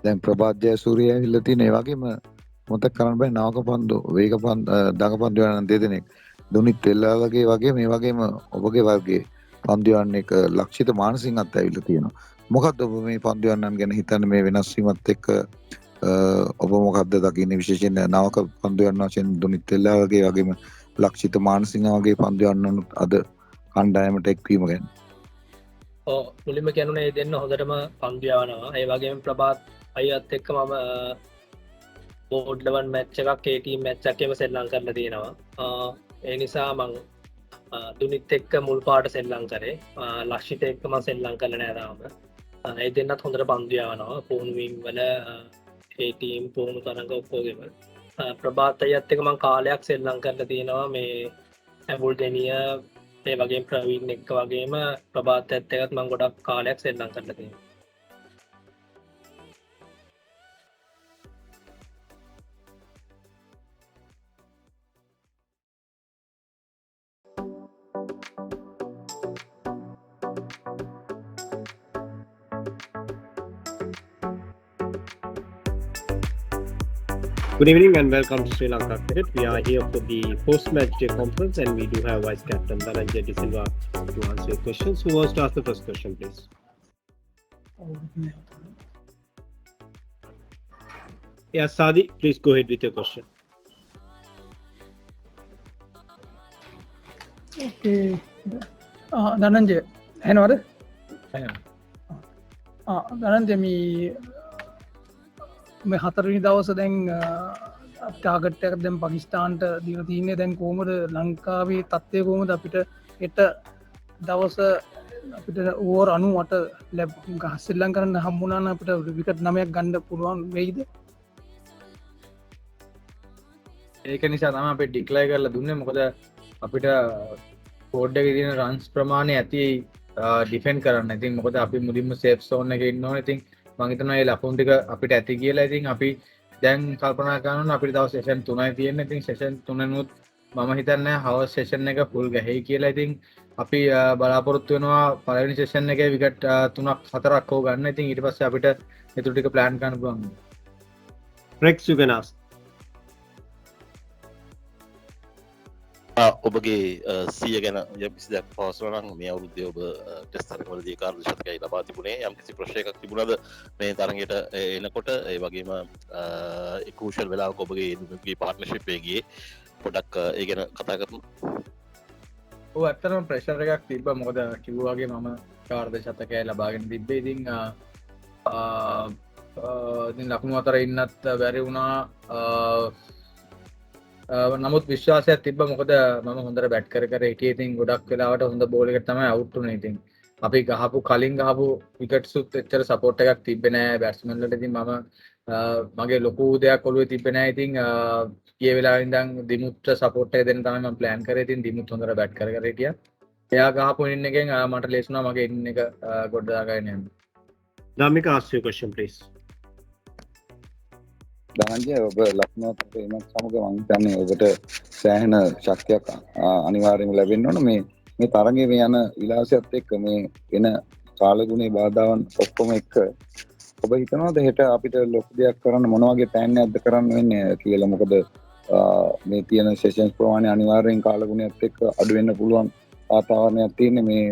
දැන් ප්‍රභාත් ජයසූරිය ඇවිල්ලා තියෙන. ඒ වගේම මොකක් කරන්න බෑ නාවක පන්දු වේග දඟ පන්දු යන දෙදෙනෙක් දුනිත් වෙල්ලාලගේ වගේ මේ වගේම ඔබගේ වර්ගයේ පන්දු යන එක ලක්ෂිත මානසිංහත් ඇවිල්ලා තියෙනවා. මොකක්ද ඔබ මේ පන්දු යන්නන් ගැන හිතන්නේ මේ වෙනස් වීමත් එක්ක ඔබ මොකක්ද දකින්නේ විශේෂයෙන් නාවක පන්දු යන වශයෙන් දුනිත් වෙල්ලාලගේ වගේම ලක්ෂිත මානසිංහ වගේ පන්දු යන්නනුත් අද කණ්ඩායමට එක්වීම ගැන? මුලින්ම කියනුනේ ඒ දෙන්න හොඳටම පන්දු යවනවා. ඒ වගේම ප්‍රභාත් අයියත් එක්ක මම බෝඩ් ලෙවල් මැච් එකක් ඒ ටීම් මැච් එකේම සෙල්ලම් කරලා තියෙනවා. ඒ නිසා මම දුනිත් එක්ක මුල් පාට සෙල්ලම් කරේ. ලක්ෂිත එක්ක මම සෙල්ලම් කරලා නෑ තාම. ඒ දෙන්නත් හොඳට පන්දු යවනවා. පුහුණු වීම් වල ඒ ටීම් පුහුණු තරඟ ඔක්කොගෙම. ප්‍රභාත් අයියත් එක්ක මම කාලයක් සෙල්ලම් කරලා තියෙනවා. මේ ඇඹුල් දෙනිය ඒ වගේම ප්‍රවීන් එක්ක වගේම ප්‍රභාත් එක්කත් මම ගොඩක් කාලයක් සෙල්ලම් කරලා තියෙනවා. Good evening and welcome to Sri Lanka Cricket. We are here for the post-match day conference and we do have Vice Captain Dhananjay De Silva to answer your questions. Who wants to ask the first question, please? Yeah, Sadi, please go ahead with your question. Okay. Dhananjay, ඇහෙනවද? දනන්ජය මේ 4 වෙනි දවස දැන් target එකක් දැන් පාකිස්තාන්ට දීලා තින්නේ. දැන් කොහොමද ලංකාවේ තත්ත්වය කොහොමද? අපිට හෙට දවස අපිට ඕවර් 98 ශ්‍රී කරන්න හම්බුණා නම් අපිට විකට් 9ක් ගන්න පුළුවන් වෙයිද? ඒක නිසා තමයි අපි ඩික්ලෙයාර් කරලා දුන්නේ. මොකද අපිට කෝඩ් එකේ තියෙන රන්ස් ප්‍රමාණය ඇති ඩිෆෙන්ඩ් කරන්න. ඉතින් මොකද අපි මුලින්ම සේෆ් සෝන් එකේ ඉන්න ඕනේ. ඉතින් මම හිතනවා මේ ලකුණු ටික අපිට ඇති කියලා. ඉතින් අපි දැන් කල්පනා කරනවා අපිට තව සෙෂන් 3යි තියෙන්නේ. ඉතින් සෙෂන් 3නුත් මම හිතන්නේ හවස් සෙෂන් එක ෆුල් ගහයි කියලා. ඉතින් අපි බලාපොරොත්තු වෙනවා පළවෙනි සෙෂන් එකේ විකට් 3ක් 4ක් හො ගන්න. ඉතින් ඊට පස්සේ අපිට ඊටු ටික ප්ලෑන් කරන්න පුළුවන්. Rex, you can ask. ඔබගේ සිය ගැන යම්කිසි දෙයක් පවසනවා නම් මේ අවුරුද්දේ ඔබ ටෙස්ට් තරඟවලදී කාර්ය ශතකය ලබා තිබුණේ. යම්කිසි ප්‍රශ්නයක් තිබුණාද මේ තරඟයට එනකොට? ඒ වගේම ක්‍රූෂල් වෙලාවක ඔබගේ පාර්ට්නර්ෂිප් එකේ ගියේ පොඩක් ඒ ගැන කතා කරමු. ඔව් ඇත්තටම ප්‍රෙෂර් එකක් තිබ්බා. මොකද කිව්වා වගේ මම කාර්ය ශතකය ලබාගෙන තිබ්බේ. ඉතින් ඉතින් ලකුණු අතර ඉන්නත් බැරි වුණා. නමුත් විශ්වාසයක් තිබ්බ මොකද මම හොඳට බැට් කර හිටියේ. ඉතින් ගොඩක් වෙලාවට හොඳ බෝල් එකකට තමයි අවුට් වුනේ. ඉතින් අපි කලින් ගහපු විකට්සුත් එච්චර සපෝට් එකක් තිබ්බේ නෑ බැට්ස්මන්ලට. ඉතින් මම මගේ ලොකු දෙයක් ඔළුවේ තිබ්බේ නෑ. ඉතින් ගිය වෙලාවේ ඉඳන් දිමුත්ට සපෝට් එක දෙන්න තමයි මම ප්ලෑන් කරේ. ඉතින් දිමුත් හොඳට බැට් කර හිටියා. එයා ගහපු ඉනින් එකෙන් මට ලේසි වුණා මගේ ඉනින් එක ගොඩ දාගන්න යන්න. Damika, ask your question, please. Dhananjaya ඔබ ලක්නෝ එමත් සමග මම හිතන්නේ ඔබට සෑහෙන ශක්තියක් අනිවාර්යයෙන්ම ලැබෙන්න ඕන මේ තරඟේ මේ යන විලාසයත් එක්ක මේ එන කාලගුණේ බාධාවන් ඔක්කොම එක්ක ඔබ හිතනවාද හෙට අපිට ලොකු දෙයක් කරන්න මොන වගේ ප්ලෑන් එකක්ද කරන්න වෙන්නේ කියලා? මොකද මේ තියෙන සෙෂන්ස් ප්‍රමාණය අනිවාර්යෙන් කාලගුණයත් එක්ක අඩු වෙන්න පුළුවන් වාතාවරණයක් තියෙන්නේ. මේ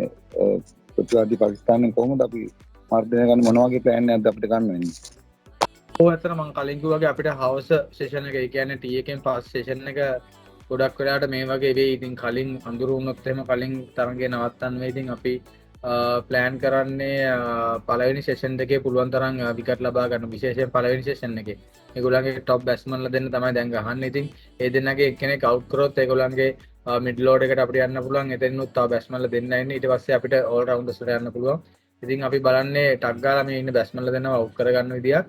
ප්‍රතිවාදී පාකිස්තානෙන් කොහොමද අපි මර්ධනය ගන්න මොන වගේ ප්ලෑන් එකක්ද අපිට ගන්න වෙන්නේ? ඇත්තට මං කලින් කිව්වා වගේ අපිට හවස සෙෂන් එක, ඒ කියන්නේ ටී එකෙන් පස්සේ සෙෂන් එක ගොඩක් වෙලාවට මේ වගේ වෙයි. ඉතින් කලින් අඳුරු වුණොත් එහෙම කලින් තරඟය නවත්තන්න වෙයි. ඉතින් අපි ප්ලෑන් කරන්නේ පළවෙනි සෙෂන් එකේ පුළුවන් තරම් විකට් ලබා ගන්න, විශේෂයෙන් පළවෙනි සෙෂන් එකේ. ඒගොල්ලන්ගේ টপ බැට්ස්මන්ලා දෙන්න තමයි දැන් ගහන්නේ. ඉතින් ඒ දෙන්නගේ එක්කෙනෙක් අවුට් කරොත් ඒගොල්ලන්ගේ මිඩ් ලෝඩ් එකට අපිට යන්න පුළුවන්. එතෙන්නුත් තව බැට්ස්මන්ලා දෙන්න ඉන්නේ. ඊට පස්සේ අපිට ඕල් රවුන්ඩර්ස්ලා යන්න පුළුවන්. ඉතින් අපි බලන්නේ ටක් ගාලා මේ ඉන්න බැට්ස්මන්ලා දෙන්නව අවුට් කරගන්න විදියක්.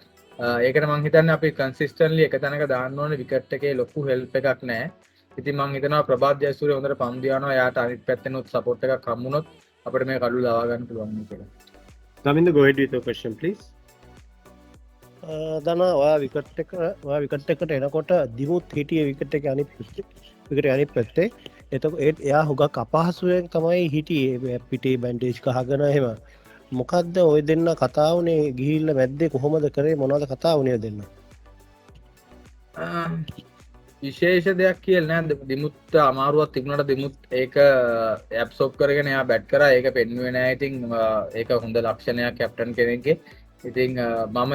ඒකට මං හිතන්නේ අපි කන්සිස්ටන්ට්ලි එක තැනක දාන්න ඕනේ. විකට් එකේ ලොකු හෙල්ප් එකක් නැහැ. ඉතින් මං හිතනවා ප්‍රභාත් ජයසූරිය හොඳට පන්දු යනවා. එයාට අනිත් පැත්තෙනුත් සපෝට් එකක් හම්බුනොත් අපිට මේ කඩු ලවා ගන්න පුළුවන් කියලා. Daminda, go ahead with your question, please. දන ඔයා විකට් එකට එනකොට දිමුත් හිටිය විකට එක අනිත් පැත්තේ. එතකොට එයා හුඟක් අපහසුවෙන් තමයි හිටියේ පිටේ බැන්ඩේජ් ගහගෙන එහෙම. මොකද්ද ඔය දෙන්න කතා වුණේ? ගිහිල්ලා මැද්දේ කොහොමද කරේ? මොනවද කතා වුණේ දෙන්න? විශේෂ දෙයක් කියලා නෑ. දිමුත් අමාරුවක් තිබුණාට දිමුත් ඒක ඇබ්සෝබ් කරගෙන එයා බැට් කරා. ඒක පෙන්නුවේ නෑ. ඉතින් ඒක හොඳ ලක්ෂණයක් කැප්ටන් කෙනෙක්ගේ. ඉතින් මම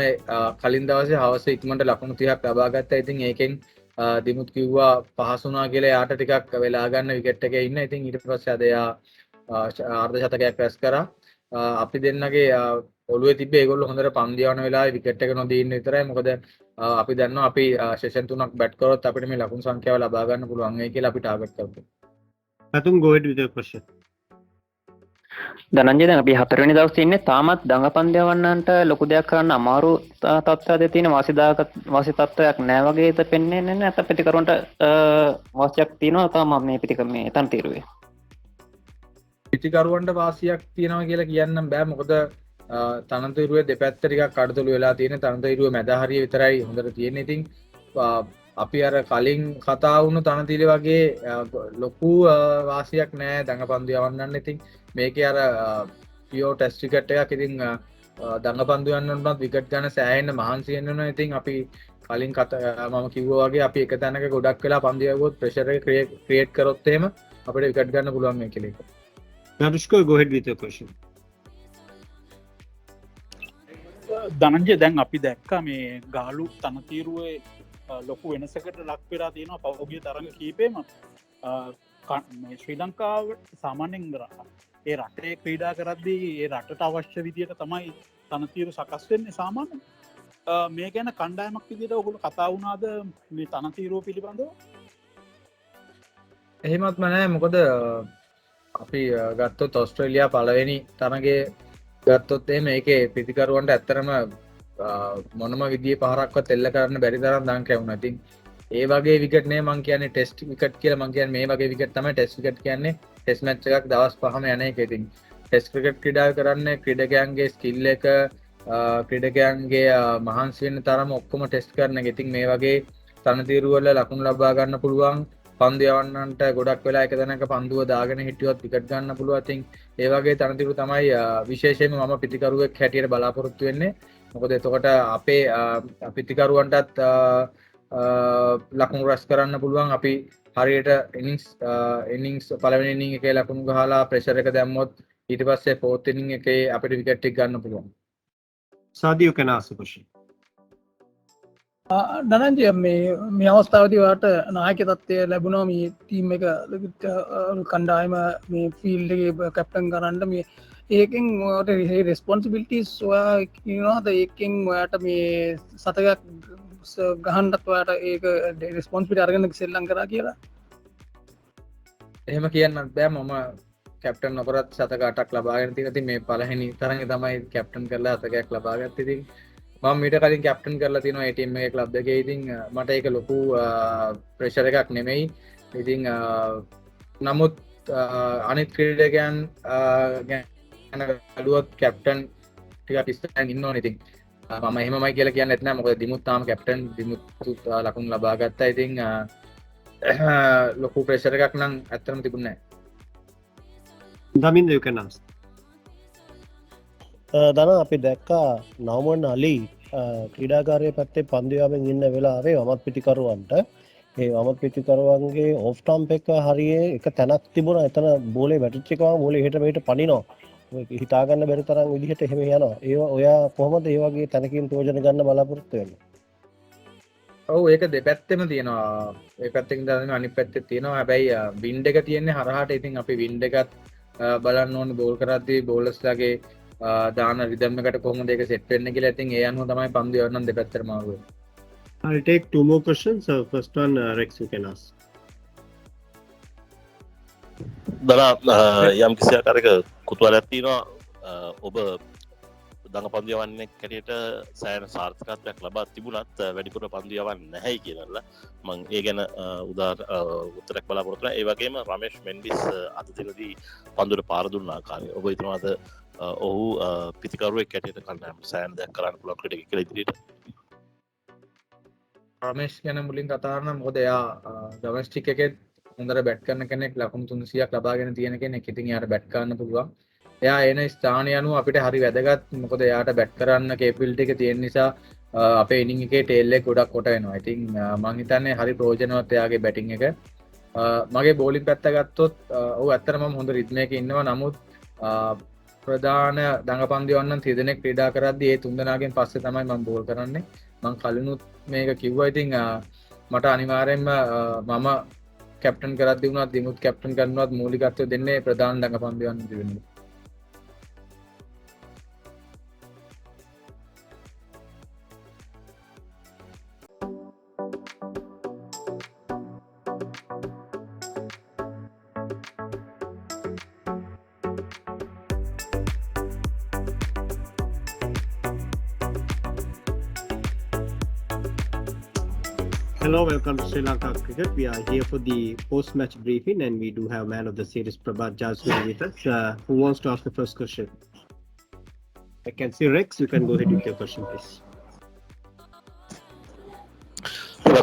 කලින් දවසේ හවස ඉක්මනට ලකුණු 30ක් ලබා ගත්තා. ඉතින් ඒකෙන් දිමුත් කිව්වා පහසුණා කියලා. එයාට ටිකක් වෙලා ගන්න විකට් එකේ ඉන්න. ඉතින් ඊට පස්සේ අද එයා අර්ධ ශතකයක් රැස් කරා. අපි දෙන්නගේ ඔළුවේ තිබ්බේ ඒගොල්ලෝ හොඳට පන්දු යවන වෙලාවේ විකට් එක නොදී ඉන්න විතරයි. මොකද අපි දන්නවා අපි සෙෂන් 3ක් බැට් කරොත් අපිට මේ ලකුණු සංඛ්‍යාව ලබා ගන්න පුළුවන් වෙයි කියලා අපි ටාගට් කරපු. Patum, go ahead with your question. Dhananjaya, දැන් අපි හතරවෙනි දවසේ ඉන්නේ. තාමත් දඟපන්දු යවන්නන්ට ලොකු දෙයක් කරන්න අමාරු තත්ත්වයක තියෙන වාසි තත්ත්වයක් නෑ වගේද පෙන්න්නේ නැහැ. නැත්නම් පිටිකරුවන්ට වාසියක් තියෙනවා තාම මේ මේ තනතිරුවේ. පිටිකරුවන්ට වාසියක් තියෙනවා කියලා කියන්නම් බෑ. මොකද තනතිරුවේ දෙපැත්ත ටිකක් අඩතුළු වෙලා තියෙන. තනතිරුවේ මැද හරිය විතරයි හොඳට තියෙන්නේ. ඉතින් අපි අර කලින් කතා වුණු තනතිරේ වගේ ලොකු වාසියක් නෑ දඟපන්දු යවන්නන්න. ඉතින් මේකේ අර පියෝ ටෙස්ට් ක්‍රිකට් එකක්. ඉතින් දඟපන්දු යන්නන්නත් විකට් ගන්න සෑහෙන්න මහන්සි වෙනවා. ඉතින් අපි කලින් මම කිව්වා වගේ අපි එක තැනක ගොඩක් වෙලා පන්දු යවුවොත් ප්‍රෙෂර් එක ක්‍රියේට් කරොත් එහෙම අපිට විකට් ගන්න පුළුවන් මේ කියලා එක. Narushko, go ahead with your question. Dhananjaya, දැන් අපි දැක්කා මේ ගාලු තනතිරුවේ ලොකු වෙනසකට ලක් වෙලා තියෙනවා පහුගිය තරඟ කීපෙම. ශ්‍රී ලංකාව සාමාන්‍යයෙන් ඒ රටේ ක්‍රීඩා කරද්දී ඒ රටට අවශ්‍ය විදියට තමයි තනතිරු සකස් වෙන්නේ සාමාන්‍යයෙන්. මේ ගැන කණ්ඩායමක් විදියට ඔයගොල්ලෝ කතා වුණාද මේ තනතිරුව පිළිබඳව? එහෙමත්ම නෑ. මොකද අපි ගත්තොත් ඔස්ට්‍රේලියා පළවෙනි තරගේ ගත්තොත් එහෙම ඒකේ පිටිකරුවන්ට ඇත්තරම මොනම විදිහේ පහරක්වත් එල්ල කරන්න බැරි තරම් දන් කැවුණා. ඉතින් ඒ වගේ විකට් නේ මං කියන්නේ ටෙස්ට් විකට් කියලා. මං කියන්නේ මේ වගේ විකට් තමයි ටෙස්ට් විකට් කියන්නේ. ටෙස්ට් මැච් එකක් දවස් 5ම යන එක. ඉතින් ටෙස්ට් ක්‍රිකට් ක්‍රීඩා කරන්නේ ක්‍රීඩකයන්ගේ ස්කිල් එක, ක්‍රීඩකයන්ගේ මහන්සි වෙන තරම ඔක්කොම ටෙස්ට් කරන එක. ඉතින් මේ වගේ තනතිරු වල ලකුණු ලබා ගන්න පුළුවන්. පන්දු යවන්නන්ට ගොඩක් වෙලා එක තැනක පන්දුව දාගෙන හිටියොත් විකට් ගන්න පුළුවන්. ඉතින් ඒ වගේ තනතිරු තමයි විශේෂයෙන්ම මම පිටිකරුවෙක් හැටියට බලාපොරොත්තු වෙන්නේ. මොකද එතකොට අපේ පිටිකරුවන්ටත් ලකුණු රැස් කරන්න පුළුවන්. අපි හරියට ඉනිංස් පළවෙනි ඉනිං එකේ ලකුණු ගහලා ප්‍රෙෂර් එක දැම්මොත් ඊට පස්සේ ෆෝර්ත් ඉනිං එකේ අපිට විකට් එක ගන්න පුළුවන්. Sadi, you can ask the question. Dhananjaya, මේ අවස්ථාවදී ඔයාට නායක තත්ත්වය ලැබුණා මේ ටීම් එක කණ්ඩායම මේ ෆීල්ඩ් එකේ කැප්ටන් කරන්න. මේ ඒකෙන් ඔයාට රෙස්පොන්සිබිලිටිස් ඔයා කියනවාද? ඒකෙන් ඔයාට මේ ගහන්ඩක්වාට ඒක ඩෙස්පොන්ස් පිට අරගන්න සෙල්ලං කරා කියලා එහෙම කියන්න බෑ මම කැප්ටන් නොකරත් සතකටක් ලබාගෙන තිනති මේ පලහෙනි තරග තමයි කැප්ටන් කරලා අතකයක් ලබාගත් ඉතින් මම මීට කලින් කැප්ටන් කරලා තිනවා ඒටම එක ලබ් දෙක ඉතින් මට ඒක ලොකු ප්‍රේශර එකක් නෙමෙයි ඉතිං නමුත් අනිත් ක්‍රීඩකයන් ගැලුවත් කැප්ටන් ටික පිස්තන් ඉන්න ඉතින් මම එහෙමයි කියලා කියන්න එත්න මොක දිමුත්තාම කැප්ටන් දිමුත් ලකුණු ලබාගත්තා ඉතිං ලොකු ප්‍රේශර එකක් නම් ඇත්තරම තිබුණේ Daminda, you can ask. දන අපි දැක්කා නවමන් අලි ක්‍රීඩාකාරය පැත්තේ පන්දියාවෙන් ඉන්න වෙලාවේ වමත් පිටිකරුවන්ට ඒ වමත් පිටිකරුවන්ගේ ඔෆ්ටම්ප එක හරියේ එක තැනක් තිබුණ එතන බෝලේ වැටිච්චකවා බෝලේ හිට මෙහිට පනිනවා හිතාගන්න බැරි තරම් විදිහට එහෙම යනවා ඒ ඔයා කොහොමද ඒ වගේ තැනකින් ප්‍රයෝජන ගන්න බලාපොරොත්තු වෙන්නේ ඔව් ඒක දෙපැත්තෙම තියෙනවා ඒ පැත්තකින් දාන අනිත් පැත්තේ තියෙනවා හැබැයි වින්ඩ් එක තියෙන්නේ හරහාට ඉතින් අපි වින්ඩ් එකත් බලන්න ඕනේ බෝල් කරද්දී බෝලර්ස්ලාගේ දාන රිදම් එකට කොහොමද ඒක සෙට් වෙන්නේ කියලා ඉතින් ඒ අනුව තමයි පන්දු යවන්නම් දෙපැත්තටම ආවේ I'll take two more questions. First one, Rex, you can ask. දනා යම් කිසි ආකාරයක කුතුහලයක් තියෙනවා ඔබ දඟ පන්දු යවන්නේ කැටියට සෑහෙන සාර්ථකත්වයක් ලබා තිබුණත් වැඩිපුර පන්දු යවන්නේ නැහැයි කියනලා මම ඒ ගැන උත්තරයක් බලාපොරොත්තු වෙනවා ඒ වගේම රමේෂ් මෙන්ඩිස් අද දිනදී පන්දුවට පාර දුන්න ආකාරය ඔබ හිතනවාද ඔහු පිතිකරුවෙක් කැටියට කණ්ඩායමට සෑහෙන දෙයක් කරන්න පුළුවන් ක්‍රීඩකයෙක් කියලා ඉදිරියට රමේෂ් ගැන මුලින් කතා කරනවා මොකද එයා ඩොමෙස්ටික් එකේ හොඳට බැට් කරන කෙනෙක් ලකුණු 300ක් ලබාගෙන තියෙන කෙනෙක්. ඉතින් එයාට බැට් කරන්න පුළුවන්. එයා එන ස්ථානය අනුව අපිට හරි වැදගත්. මොකද එයාට බැට් කරන්න කේපබිලිටි එක තියෙන නිසා අපේ ඉනිං එකේ ටේල් එක ගොඩක් කොට වෙනවා. ඉතින් මම හිතන්නේ හරි ප්‍රයෝජනවත් එයාගේ බැටිං එක. මගේ බෝලින් පැත්ත ගත්තොත් ඔව් ඇත්තටම මම හොඳ රිද්මයක ඉන්නවා. නමුත් ප්‍රධාන දඟපන්දු යවන්න 3 දෙනෙක් ක්‍රීඩා කරද්දී ඒ 3 දෙනාගෙන් පස්සේ තමයි මම බෝල් කරන්නේ. මම කලිනුත් මේක කිව්වා. ඉතින් මට අනිවාර්යෙන්ම මම කැප්ටන් කරද්දී වුණත් දිමුත් කැප්ටන් කරනවත් මූලිකත්වය දෙන්නේ ප්‍රධාන දඟපන්දු යවන්න දෙන්නේ. Hello, welcome to Sri Lanka Cricket. We are here for the post-match briefing and we do have man of the series Prabhat Jaswal with us. Who wants to ask the first question? I can see Rex. You can go ahead with your question, please.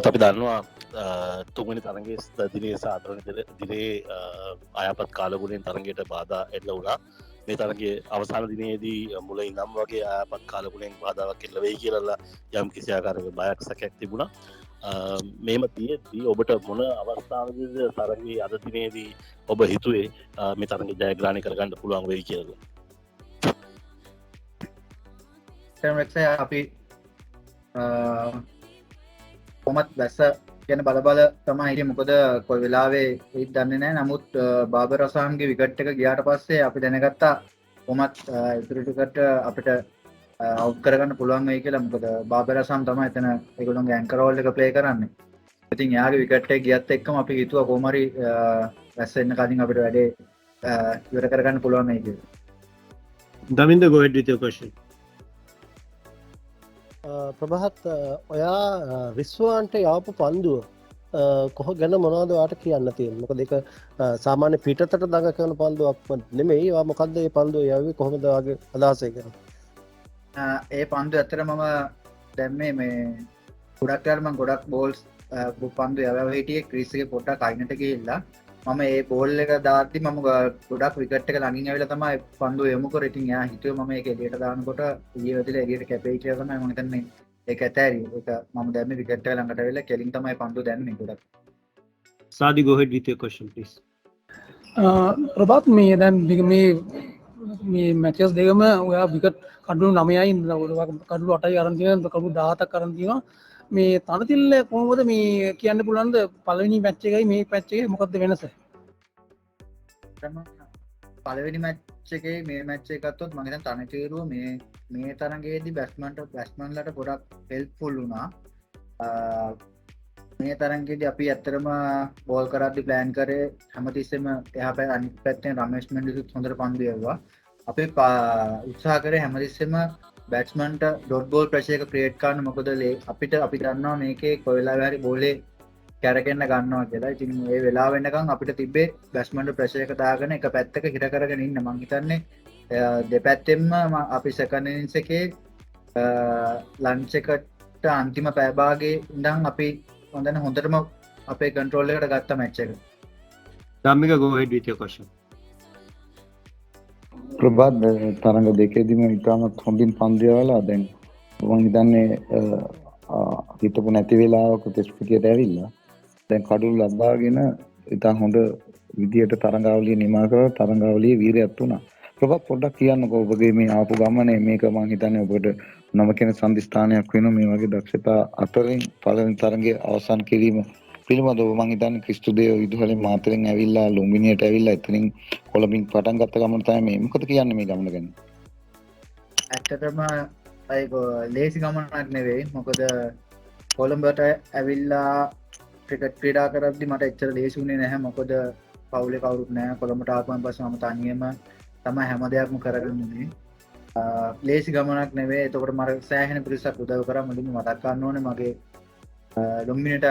අපි දන්නවා තුන්වෙනි තරගයේ දිනේ සාධාරණ දිනේ අයපත් කාලගුණයෙන් තරගයට බාධා එල්ල වුණා. මේ තරගයේ අවසාන දිනේදී මුල ඉඳන් වගේ අයපත් කාලගුණයෙන් බාධාවක් එල්ල වෙයි කියලා යම් කිසි ආකාරයක බයක් සැකයක් තිබුණා. මේම තියෙද්දී ඔබට මොන අවස්ථාවකද තරගයේ අද දිනේදී ඔබ හිතුවේ මේ තරගය ජයග්‍රහණය කරගන්න පුළුවන් වෙයි කියලා? අපි කොහොමත් වැස්ස ගැන බල තමයි හිටියේ. මොකද කොයි වෙලාවේ ඒත් දන්නේ නැහැ. නමුත් බාබර් අසාම්ගේ විකට් එක ගියාට පස්සේ අපි දැනගත්තා කොහොමත් ඉතුරු ටිකට අපිට අවුට් කරගන්න පුළුවන් වෙයි කියලා. මොකද බාබර් අසම් තමයි එතන ඒගොල්ලෝගේ ඇන්කර් රෝල් එක ප්ලේ කරන්නේ. ඉතින් එයාගේ විකට් එක ගියත් එක්කම අපි හිතුවා කොහොම හරි වැස්ස එන්න කලින් අපිට වැඩේ ඉවර කරගන්න පුළුවන් වෙයි කියලා. Daminda, go ahead with your question. Prabhath ඔයා රිස්වාන්ට යවපු පන්දුව කොහ ගැන මොනවද ඔයාට කියන්න තියෙන්නේ? මොකද ඒක සාමාන්‍ය පිටතට දඟ කරන පන්දුවක් නෙමෙයි. ඔයා මොකද්ද මේ පන්දුව යවුවේ? කොහොමද ඔයාගේ අදහස ඒක? ඒ පන්දු ඇත්තට මම දැම්මේ මේ ගොඩක් වෙලාවට මම ගොඩක් බෝල්ස් පන්දු යවව හිටියේ ක්‍රීස් එකේ පොඩ්ඩක් අයිනට ගිහිල්ලා මම ඒ බෝල් එක දාද්දි මම ගොඩක් විකට් එක ළඟින් ඇවිල්ලා තමයි පන්දුව යොමු කරේ. ඉතින් එයා හිතුවේ මම ඒක එළියට දානකොට ඊයේ වෙදිලා එළියට කැපෙයි කියලා තමයි මම හිතන්නේ ඒක ඇතෑරියේ. ඒක මම දැම්මේ විකට් එක ළඟට ඇවිල්ලා කෙලින් තමයි පන්දුව දැම්මේ ගොඩක්. Sadi, go ahead with your question, please. Prabhath මේ දැන් මේ මැචස් දෙකම ඔයා විකට් කඩුණු 9යි කඩුණු 8යි අරන් තියෙනවා. කඩුණු 17ක් අරන් තියෙනවා. මේ තනතිල්ල කොහොමද මේ කියන්න පුළුවන්ද පළවෙනි මැච් එකයි මේ මැච් එකේ මොකක්ද වෙනස? පළවෙනි මැච් එකේ මේ මැච් එක ගත්තොත් මම හිතන්නේ තනතිරුව මේ තරගයේදී බැට්ස්මන්ලට ගොඩක් හෙල්ප්ෆුල් වුණා. මේ තරන්ගෙදී අපි ඇත්තරම බෝල් කරද්දි ප්ලෑන් කරේ හැමතිස්සෙම එහා පැත්තේ අනිත් පැත්තෙන් රමේෂ් මෙන්ඩිසුත් හොඳට පන්දු යවුවා. අපි උත්සාහ කරේ හැමතිස්සෙම බැට්ස්මන්ට ඩොට් බෝල් ප්‍රෙෂර් එක ක්‍රියේට් කරන්න. මොකද අපි දන්නවා මේකේ කොයි වෙලාවෙ හරි බෝලේ කැරකෙන්න ගන්නවා කියලා. ඉතින් ඒ වෙලාව වෙනකන් අපිට තිබ්බේ බැට්ස්මන්ට ප්‍රෙෂර් එක දාගෙන එක පැත්තක හිර කරගෙන ඉන්න. මං හිතන්නේ දෙපැත්තෙන්ම අපි සෙකන්ඩ් ඉනින්ස් එකේ ලන්ච් එකට අන්තිම පැය භාගයේ ඉඳන් අපි හොඳටම අපේ කන්ට්‍රෝල් එකට ගත්ත මැච් එක. Dhammika, go ahead with your question. Prabhath තරඟ දෙකේදීම ඉතාමත් හොඳින් පන්දු යවලා දැන් මම හිතන්නේ හිතපු නැති වෙලාවක ටෙස්ට් පිටියට ඇවිල්ලා දැන් කඩුළු ලබාගෙන ඉතා හොඳ විදියට තරඟාවලිය නිමා කරලා තරඟාවලියේ වීරයක් වුණා. ප්‍රභාත් පොඩ්ඩක් කියන්නකෝ ඔබගේ මේ ආපු ගමනේ මේක මම හිතන්නේ ඔබට නම කියන සම්දිස්ථානයක් වෙනවා මේ වගේ දක්ෂතා අතරින් පළවෙනි තරඟයේ අවසන් කිරීම පිළිබඳව මම හිතන්නේ ක්‍රිස්තුදේව විදුහලෙන් මාතලෙන් ඇවිල්ලා ලුම්බිනියට ඇවිල්ලා එතනින් කොළඹින් පටන් ගත්ත ගමන තමයි මේ. මොකද කියන්නේ මේ ගමන ගැන? ඇත්තටම ඒක ලේසි ගමනක් නෙවෙයි. මොකද කොළඹට ඇවිල්ලා ක්‍රිකට් ක්‍රීඩා කරද්දි මට එච්චර ලේසි වුණේ නැහැ. මොකද පවුලේ කවුරුත් නැහැ. කොළඹට ආපුවම පස්සේ මම තනියම තමයි හැම දෙයක්ම කරගෙන ඉන්නේ. ලේසි ගමනක් නෙවෙයි. එතකොට මට සෑහෙන පිරිසක් උදව් කරා. මුලින්ම මතක් ගන්න ඕනේ මගේ ලුම්බිනියට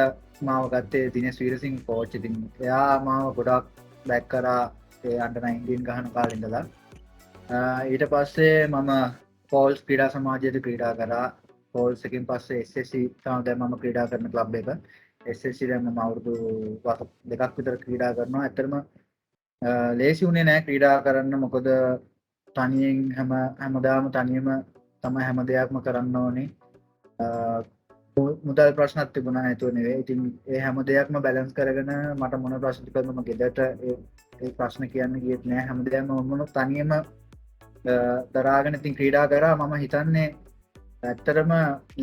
මාව ගත්තේ දිනේෂ් වීරසිංහ කෝච්. ඉතින් එයා මාව ගොඩක් බැක් කරා ඒ අන්ඩර් 19 ගහන කාලේ ඉඳලා. ඊට පස්සේ මම පෝල්ස් ක්‍රීඩා සමාජයට ක්‍රීඩා කරා. පෝල්ස් එකකින් පස්සේ SSC තමයි දැන් මම ක්‍රීඩා කරන ක්ලබ් එක. SSC දැන් මම අවුරුදු 2ක් විතර ක්‍රීඩා කරනවා. ඇත්තටම ලේසි වුණේ නැහැ ක්‍රීඩා කරන්න. මොකද තනියෙන් හැමදාම තනියම තමයි හැම දෙයක්ම කරන්න ඕනේ. මුදල් ප්‍රශ්නත් තිබුණා නැතුව නෙවෙයි. ඉතින් ඒ හැම දෙයක්ම බැලන්ස් කරගෙන මට මොන ප්‍රශ්න තිබුණත් මම ගෙදරට ඒ ප්‍රශ්න කියන්න ගියෙත් නෑ. හැම දෙයක්ම මම තනියම දරාගෙන ඉතින් ක්‍රීඩා කරා. මම හිතන්නේ ඇත්තටම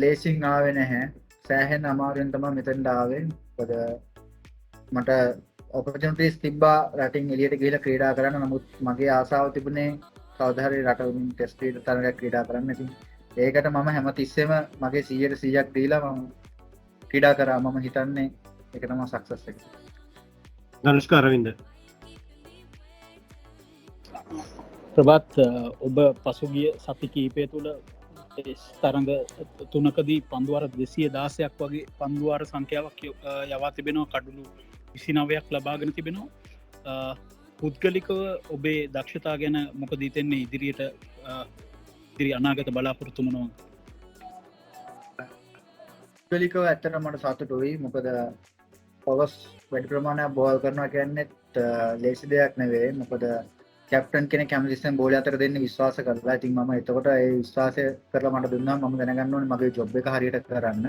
ලේසින් ආවේ නැහැ. සෑහෙන අමාරුවෙන් තමයි මෙතනට ආවේ. මොකද මට ඔපචුනිටිස් තිබ්බා රටින් එළියට ගිහිල්ලා ක්‍රීඩා කරන්න. නමුත් මගේ ආසාව තිබුණේ කවදා හරි රටවලින් ටෙස්ට් තරගයක් ක්‍රීඩා කරන්න. ඉතින් ඒකට මම හැමතිස්සෙම මගේ 100%ක් දීලා මම ක්‍රීඩා කරා. මම හිතන්නේ ඒක තමයි සක්සස් එක. Dhanushka Aravinda. ප්‍රභාත් ඔබ පසුගිය සති කීපය තුළ තරඟ තුනකදී පන්දුවාර 216ක් වගේ පන්දුවාර සංඛ්‍යාවක් යවා තිබෙනවා. කඩුළු 29ක් ලබාගෙන තිබෙනවා. පුද්ගලිකව ඔබේ දක්ෂතා ගැන මොකද හිතෙන්නේ ඉදිරියට ඉදිරි අනාගත බලාපොරොත්තු මොනවද? පුද්ගලිකව ඇත්තටම මට සතුටුයි. මොකද පොලොස් වැඩි ප්‍රමාණයක් බෝල් කරනවා කියන්නේ ලේසි දෙයක් නෙවෙයි. මොකද කැප්ටන් කෙනෙක් හැමතිස්සෙම බෝලේ අතර දෙන්න විශ්වාස කරලා. ඉතින් මම එතකොට ඒ විශ්වාසය කරලා මට දුන්නා මම දැනගන්න ඕනේ මගේ ජොබ් එක හරියට කරන්න.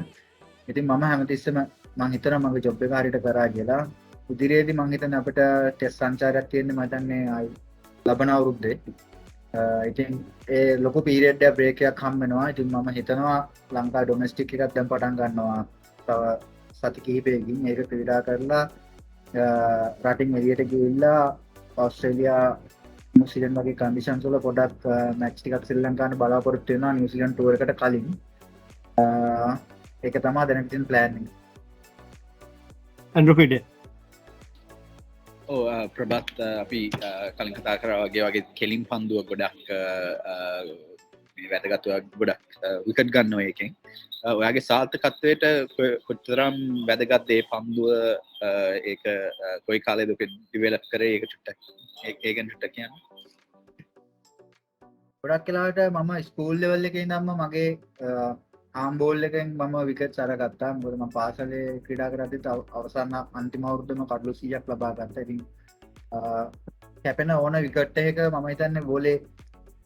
ඉතින් මම හැමතිස්සෙම මම හිතනවා මගේ ජොබ් එක හරියට කරා කියලා. ඉදිරියේදී මම හිතන්නේ අපිට ටෙස්ට් සංචාරයක් තියෙන්නේ මම හිතන්නේ ලබන අවුරුද්දේ. ඉතින් ඒ ලොකු පීරියඩ් එක බ්‍රේක් එකක් හම් වෙනවා. ඉතින් මම හිතනවා ලංකා ඩොමෙස්ටික් එකක් දැන් පටන් ගන්නවා. තව සති කිහිපයකින් ඒක ක්‍රීඩා කරලා රටින් එළියට ගිහිල්ලා ඕස්ට්‍රේලියා නිව්සීලන්ත වගේ කන්ඩිෂන්ස් වල පොඩක් මැච් ටිකක් ශ්‍රී ලංකාවට බලාපොරොත්තු වෙනවා නිව්සීලන්ත ටූර් එකට කලින්. ඒක තමයි දැනට තියෙන ප්ලෑන් එක. Andrew Pide. ප්‍රභාත් අපි කලින් කතා කරා වගේ කෙලින් පන්දුව ගොඩක් වැදගත්ව ගොඩක් විකට් ගන්නවා එකෙන්. ඔයාගේ සාර්ථකත්වයට කොතරම් වැදගත් ඒ පන්දුව ඒක කොයි කාලෙද ඔක ඩිවෙලොප් කරේ ඒක චුට්ටක් ඒක ගැන චුට්ටක් කියන්න. ගොඩක් වෙලාවට මම ස්කූල් ලෙවල් එකේ ඉඳන්ම මගේ ආම් බෝල් එකෙන් මම විකට්ස් අරගත්තා. මොකද මම පාසලේ ක්‍රීඩා කරද්දිත් අවසාන අන්තිම අවුරුද්දේම කඩලු 100ක් ලබා ගත්තා. ඉතින් කැපෙන ඕන විකට් එකක මම හිතන්නේ බෝලේ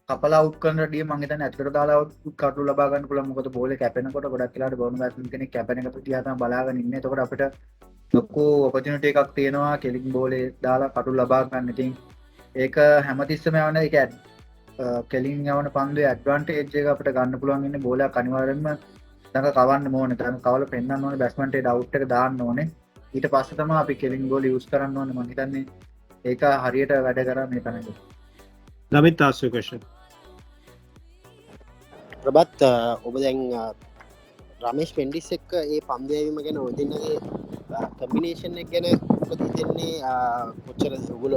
කපලා අවුට් කරන රඩිය මම හිතන්නේ ඇතුළට දාලා කඩලු ලබා ගන්න පුළුවන්. මොකද බෝලේ කැපෙනකොට ගොඩක් වෙලාවට බවුන් බැට්ස්මන් කෙනෙක් කැපෙන එක දිහා තමයි බලාගෙන ඉන්නේ. එතකොට අපිට ලොකු ඔපචුනිටි එකක් තියෙනවා කෙලින් බෝලේ දාලා කඩලු ලබා ගන්න. ඉතින් ඒක හැමතිස්සෙම යවන එක කෙලින් යවන පන්දුවේ ඇඩ්වාන්ටේජ් එක අපිට ගන්න පුළුවන් ඉන්නේ බෝලයක් අනිවාර්යෙන්ම දඟ කවන්න ඕනේ. දඟ කවල පෙන්නන්න ඕනේ බැට්ස්මන්ට ඒ අවුට් එක දාන්න ඕනේ. ඊට පස්සේ තමයි අපි කෙලින් බෝල යූස් කරන්න ඕනේ. මම හිතන්නේ ඒක හරියට වැඩ කරා මේ තැනදී. Lamit, ask your question. ප්‍රබත් ඔබ දැන් රමේෂ් පෙන්ඩිස් එක්ක ඒ පන්දයවීම ගැන ඔයදන්නගේ කම්බිනේෂන් එක ගැන මොකද හිතෙන්නේ කොච්චර ගුල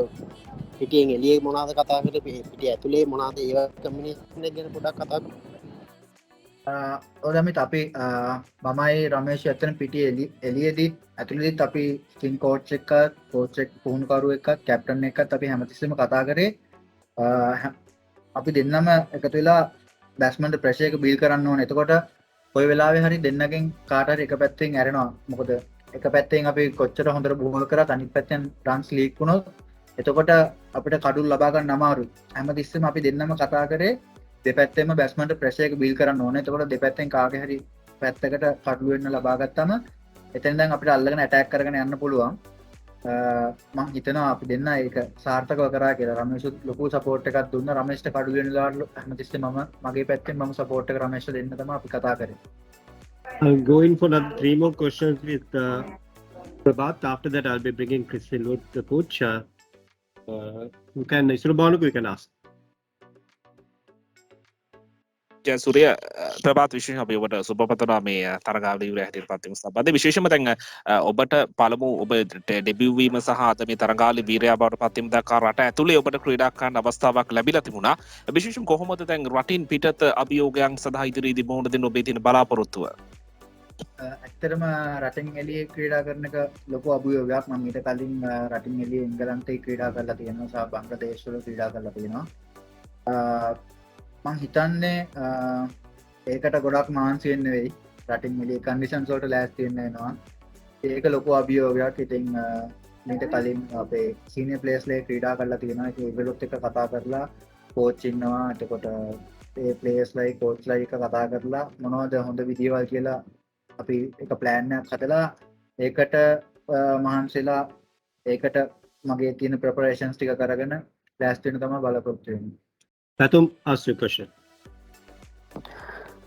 පිටියෙන් එලිය මොනාද කතාකට පිට ඇතුළේ මොනාද ඒ කම්බිනේෂන් ගැන පොඩක් කතා ඔදමිත් අපි මමයි රමේශ ඇතන පිටි එලියදී ඇතුළෙදිත් අපි ස්ටින් කෝච් එක කෝචෙක් පුහුණුකරු එක කැප්ටන් එකත් අපි හැමතිස්සම කතා කරේ අපි දෙන්නම එකතු වෙලා බැස්මන්ට ප්‍රශයක බිල් කරන්න ඕන එතකොට කොයි වෙලාවෙ හරි දෙන්නකින් කාටර එක පැත්තෙන් ඇරෙනවා මොකද එක පැත්තෙන් අපි කොච්චර හොඳට බෝල් කර අනිත් පැත්තෙන් රන්ස් ලීක් වුණොත් එතකොට අපිට කඩුල් ලබාගන්න අමාරුයි හැමතිස්සම අපි දෙන්නම කතා කරේ දෙපැත්තෙම බැස්මට ප්‍රශයක බිල් කරන්න ඕන එතකොට දෙපැත්තෙන් කාගේ හරි පැත්තකට කඩුවෙන්න ලබාගත්තම එතැන්දන් අපිට අල්ලගෙන ඇටැක් කරගෙන යන්න පුළුවන් මං හිතනවා අපි දෙන්න ඒක සාර්ථකව කරා කියලා රමේෂුත් ලොකු සපෝට් එකක් දුන්න රමේෂ්ට කඩුවෙන ලාට හැමතිස්සේ මම මගේ පැත්තෙන් මම සපෝට් එක රමේෂ්ට දෙන්න තමයි අපි කතා කරේ I'll go in for another 3 more questions with Prabhat. After that, I'll be bringing Chris Philwood, the coach. You can, Isrubanu, you can ask. සුරිය Prabhath විශේෂ අපි ඔබට සුබපතනවා මේ තරගාවලිවර හැටියට පත්වීම සම්බන්ධයෙන් විශේෂම දැන් ඔබට පළමු ඔබ ඩෙබියු වීම සහ අද මේ තරගාවලි වීරයා බවට පත්වීම දක්වා රට ඇතුලේ ඔබට ක්‍රීඩා කරන්න අවස්ථාවක් ලැබිලා තිබුණා විශේෂම කොහොමද දැන් රටින් පිටත අභියෝගයන් සඳහා ඉදිරියේදී මොහොන දෙන්න ඔබේ තියෙන බලාපොරොත්තුව ඇත්තරම රටින් එලිය ක්‍රීඩා කරන එක ලොකු අභියෝගයක් මම ඊට කලින් රටින් එලිය එංගලන්තේ ක්‍රීඩා කරලා තියෙනවා සහ බංග්ලාදේශවල ක්‍රීඩා කරලා තියෙනවා මං හිතන්නේ ඒකට ගොඩක් මාන්සි වෙන්න වෙයි රටින් එලිය කන්ඩිෂන්ස් වලට ලෑස්ති වෙන්න වෙනවා ඒක ලොකු අභියෝගයක් ඉතින් මීට කලින් අපේ සීනියර් ප්ලේයර්ස්ලා ක්‍රීඩා කරලා තියෙනවා ඒගොල්ලොත් එක්ක කතා කරලා කෝච් ඉන්නවා එතකොට ඒ ප්ලේයර්ස්ලා කෝච්ලා එක කතා කරලා මොනවද හොඳ විදියවල් කියලා අපි එක ප්ලෑන් එකක් හදලා ඒකට මහන්සිලා ඒකට මගේ තියෙන ප්‍රෙපරේෂන්ස් ටික කරගෙන ලෑස්ති වෙන තමයි බලාපොරොත්තු වෙන්නේ Patum, ask your question.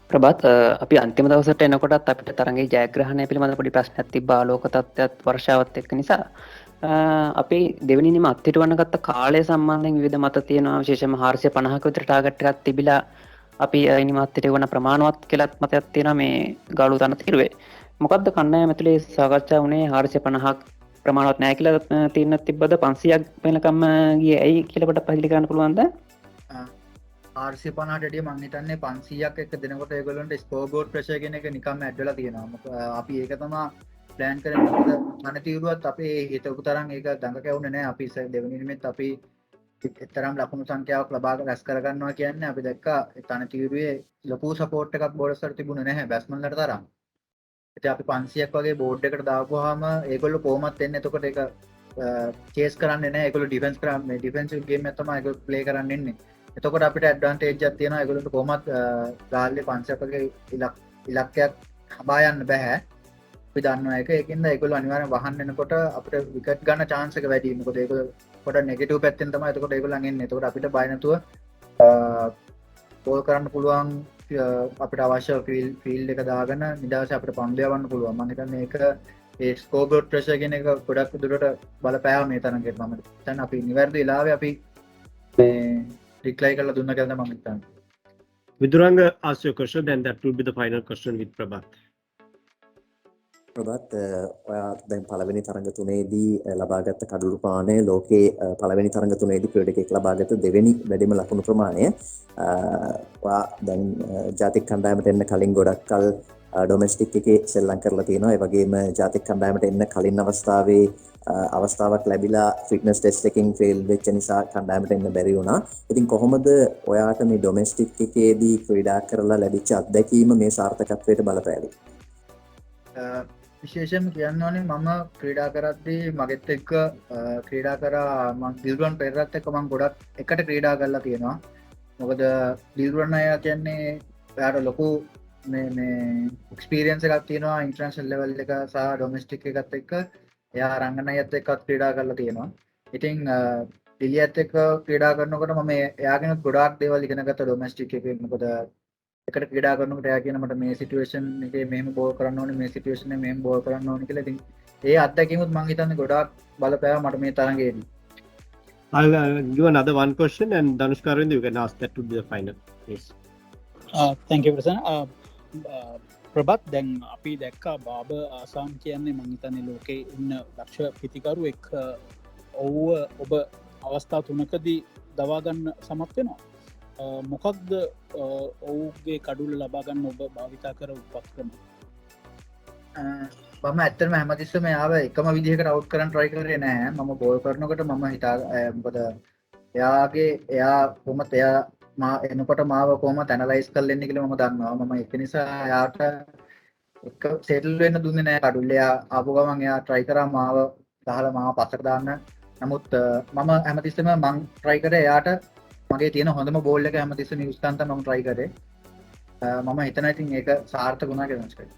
ප්‍රබත් අපි අන්තිම දවසට එනකොටත් අපිට තරගේ ජයග්‍රහණය පිළිබඳ පොඩි ප්‍රශ්නයක් තිබ්බා ආලෝක තත්ත්වයක් වර්ෂාවත් එක්ක නිසා අපි දෙවෙනිම අත්හිට වන්නගත්ත කාලය සම්බන්ධයෙන් විවිධ මත තියෙනවා විශේෂයෙන්ම 450ක විතර ටාගට් එකක් තිබිලා අපි ඉනිම අත්හිට වන ප්‍රමාණවත් කියලාත් මතයක් තියෙනවා මේ ගාලු තනතිරුවේ මොකද්ද කණ්ඩායම ඇතුලේ සාකච්ඡා වුණේ 450ක් ප්‍රමාණවත් නැහැ කියලා තියෙන තිබ්බද 500ක් වෙනකම් ගියේ ඇයි කියලා පොඩ්ඩක් පැහැදිලි කරන්න පුළුවන්ද 450ට වැඩිය මං හිතන්නේ 500ක් එක දෙනකොට ඒගොල්ලන්ට ස්කෝර්බෝඩ් ප්‍රෙෂර් කියන එක නිකම්ම ඇඩ් වෙලා තියෙනවා. අපි ඒක තමයි ප්ලෑන් කරන්නේ. මොකද අනතිරුවත් අපේ හිතපු තරම් ඒක දඟ කැවුනේ නැහැ. අපි දෙවෙනි නිමෙත් අපි තරම් ලකුණු සංඛ්‍යාවක් ලබා රැස් කරගන්නවා කියන්නේ අපි දැක්කා තනතිරුවේ ලොකු සපෝට් එකක් බෝලර්ස්ට තිබුණේ නැහැ බැට්ස්මන්ලට තරම්. ඉතින් අපි 500ක් වගේ බෝඩ් එකට දාපුවාම ඒගොල්ලෝ කොහොමත් එන්නේ. එතකොට ඒක චේස් කරන්නේ නැහැ. ඒගොල්ලෝ ඩිෆෙන්ස් කරන්නේ ඩිෆෙන්සිව් ගේම් එක තමයි ඒගොල්ලෝ ප්ලේ කරන්න ඉන්නේ. එතකොට අපිට ඇඩ්වාන්ටේජ් එකක් තියෙනවා ඒගොල්ලන්ට කොහොමත් ගාල්ලේ 500ක් වගේ ඉලක්කයක් හබා යන්න බෑ අපි දන්නවා ඒක ඒකින්ද ඒගොල්ලෝ අනිවාර්යෙන් වහන්න එනකොට අපිට විකට් ගන්න chance එක වැඩි මොකද ඒගොල්ලෝ පොඩ නෙගටිව් පැත්තෙන් තමයි එතකොට ඒගොල්ලන් එන්නේ එතකොට අපිට බය නැතුව බෝල් කරන්න පුළුවන් අපිට අවශ්‍ය ෆීල්ඩ් එක දාගෙන නිදාසේ අපිට පන්දු යවන්න පුළුවන් මම හිතන්නේ ඒක ඒ ස්කෝර්බෝඩ් ප්‍රෙෂර් කියන එක ගොඩක් දුරට බලපෑවා මේ තරගෙත් මම හිතන්නේ අපි නිවැරදි වෙලාවේ අපි මේ declare කරලා දුන්න කියලා මම හිතන්නේ. Viduranga, ask your question, then that will be the final question with Prabhat. ප්‍රබත් ඔයා දැන් පළවෙනි තරඟ තුනේදී ලබාගත් කඩළු ප්‍රමාණය ලෝකයේ පළවෙනි තරඟ තුනේදී ක්‍රීඩකෙක් ලබාගත් දෙවෙනි වැඩිම ලකුණු ප්‍රමාණය ඔයා දැන් ජාතික කණ්ඩායමට එන්න කලින් ගොඩක් කල් ඩොමෙස්ටික් එකේ සෙල්ලම් කරලා තියෙනවා. ඒ වගේම ජාතික කණ්ඩායමට එන්න කලින් අවස්ථාවේ අවස්ථාවක් ලැබිලා ෆිට්නස් ටෙස්ට් එකකින් ෆේල් වෙච්ච නිසා කණ්ඩායමට එන්න බැරි වුණා. ඉතින් කොහොමද ඔයාට මේ ඩොමෙස්ටික් එකේදී ක්‍රීඩා කරලා ලැබිච්ච අත්දැකීම මේ සාර්ථකත්වයට බලපෑවේ? විශේෂයෙන්ම කියන්න ඕනේ මම ක්‍රීඩා කරද්දී මගෙත් එක්ක ක්‍රීඩා කරා මම දිල්රුවන් පෙරේරාත් එක්ක මම ගොඩක් එකට ක්‍රීඩා කරලා තියෙනවා. මොකද දිල්රුවන් අය කියන්නේ එයාට ලොකු මේ එක්ස්පීරියන්ස් එකක් තියෙනවා ඉන්ටර්නැෂනල් ලෙවල් එක සහ ඩොමෙස්ටික් එකත් එක්ක එයා රංගනයත් එක්කත් ක්‍රීඩා කරලා තියෙනවා. ඉතින් දිලියත් එක්ක ක්‍රීඩා කරනකොට මම එයාගෙන ගොඩාක් දේවල් ඉගෙන ගත්තා ඩොමෙස්ටික් එකේ. මොකද එකට ක්‍රීඩා කරනකොට එයා කියන මට මේ සිටුේෂන් එකේ මෙහෙම බෝල් කරන්න ඕනේ මේ සිටුේෂන් එකේ මෙහෙම බෝල් කරන්න ඕනේ කියලා. ඉතින් ඒ අත්දැකීමුත් මම හිතන්නේ ගොඩාක් බලපෑවා මට මේ තරඟේදී. I'll give another one question and Danushka Arvind, you can ask that to be the final. Yes. Thank you, Prasanna. ප්‍රබත් දැන් අපි දැක්කා බාබ ආසාම් කියන්නේ මංහිතන ලෝකේ ඉන්න දක්ෂ පිතිකරු එක් ඔව්ව ඔබ අවස්ථා තුනකදී දවාගන්න සමත් වෙනවා මොකක්ද ඔවුගේ කඩුල ලබාගන්න ඔබ භාවිතා කර උපක්‍රම මම ඇත්තම හැමතිස්සම යාව එකම විදිහකට අවු් කරන් ට්‍රයි කරේ නෑ මම බෝල් කරනකට මම හිතා මොකද එයා කොමත් එයා එනකොට මාව කොම තැනලයිස් කල්ලෙන්නේ කියල ම දන්නවා මම එක නිසා යාට එක සෙටල් වෙන්න දුන්න නෑ කඩුල්ලයා ආපු ගමන් එයා ට්‍රයි කරා මාව දහල මාව පස්සක දාන්න නමුත් මම ඇමතිස්සම මං ට්‍රයි කර එයාට මගේ තියෙන හොඳම බෝල්ල එක ඇමතිස්ස නිස්කන්ත මම ට්‍රයි කරේ මම හිතන ඉතින් ඒක සාර්ථ ගුණා කරනස්කයි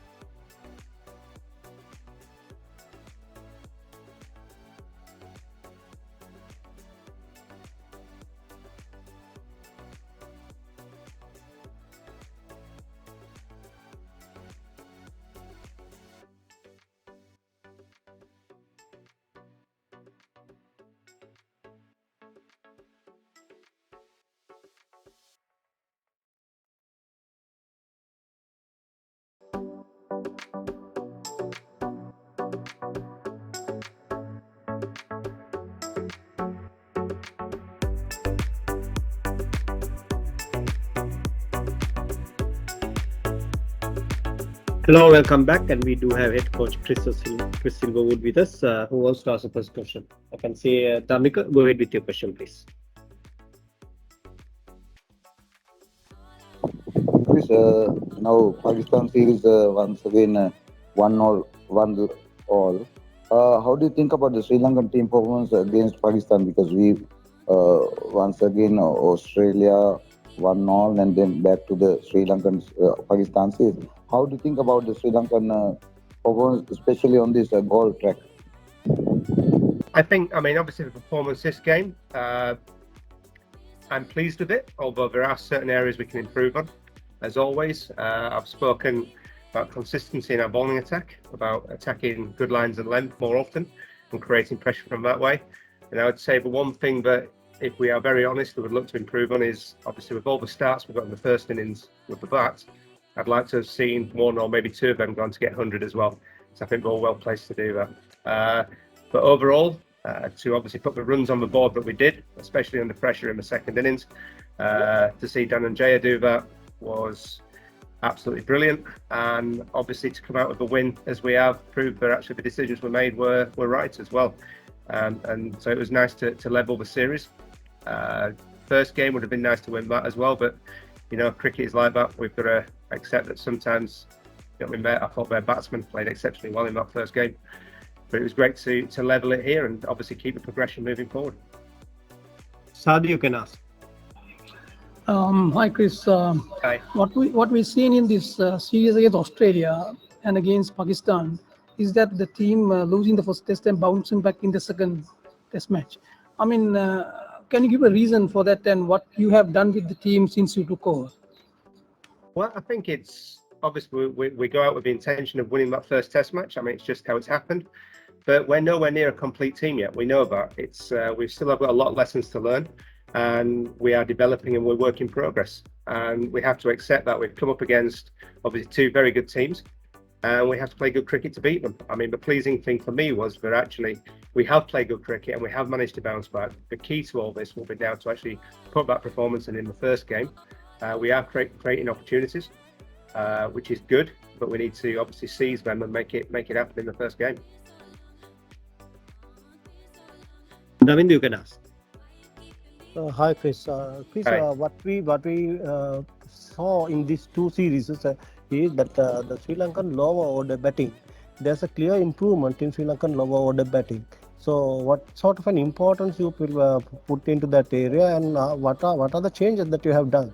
Hello, welcome back, and we do have head coach Chris Silverwood with us, who wants to ask the first question. I can say, Tamika, go ahead with your question, please. Chris, now Pakistan series once again 1-1. How do you think about the Sri Lankan team performance against Pakistan? Because we once again Australia 1-0 and then back to the Sri Lankan Pakistan series. How do you think about the Sri Lankan performance, especially on this goal track? I mean, obviously the performance this game, I'm pleased with it, although there are certain areas we can improve on. As always, I've spoken about consistency in our bowling attack, about attacking good lines and length more often and creating pressure from that way. And I would say the one thing that, if we are very honest, we would look to improve on is, obviously with all the starts we've got in the first innings with the bat, I'd like to have seen one or maybe two of them gone to get 100 as well. So I think we're all well placed to do that. But overall, to obviously put the runs on the board that we did, especially under pressure in the second innings, to see Dhananjaya do that was absolutely brilliant. And obviously to come out with a win as we have proved that actually the decisions we made were right as well. And so it was nice to level the series. First game would have been nice to win that as well, but you know, cricket is like that. We've got to accept that sometimes, you know, I thought their batsmen played exceptionally well in that first game, but it was great to level it here and obviously keep the progression moving forward. Sadi, you can ask. Hi Chris. Hi. What we've seen in this series against Australia and against Pakistan is that the team losing the first test and bouncing back in the second test match. I mean, can you give a reason for that and what you have done with the team since you took over? Well, I think it's obviously we go out with the intention of winning that first test match. I mean, it's just how it's happened. But we're nowhere near a complete team yet. We know that. We still have got a lot of lessons to learn, and we are developing and we're work in progress. And we have to accept that we've come up against obviously two very good teams, and we have to play good cricket to beat them. I mean, the pleasing thing for me was that actually we have played good cricket and we have managed to bounce back. The key to all this will be now to actually put that performance in the first game. We are creating opportunities, which is good, but we need to obviously seize them and make it happen in the first game. Davind, you can ask. Hi Chris. Chris, Hi. what we saw in these two series is that the Sri Lankan lower order batting, there's a clear improvement in Sri Lankan lower order batting. So what sort of an importance you put into that area, and what are the changes that you have done?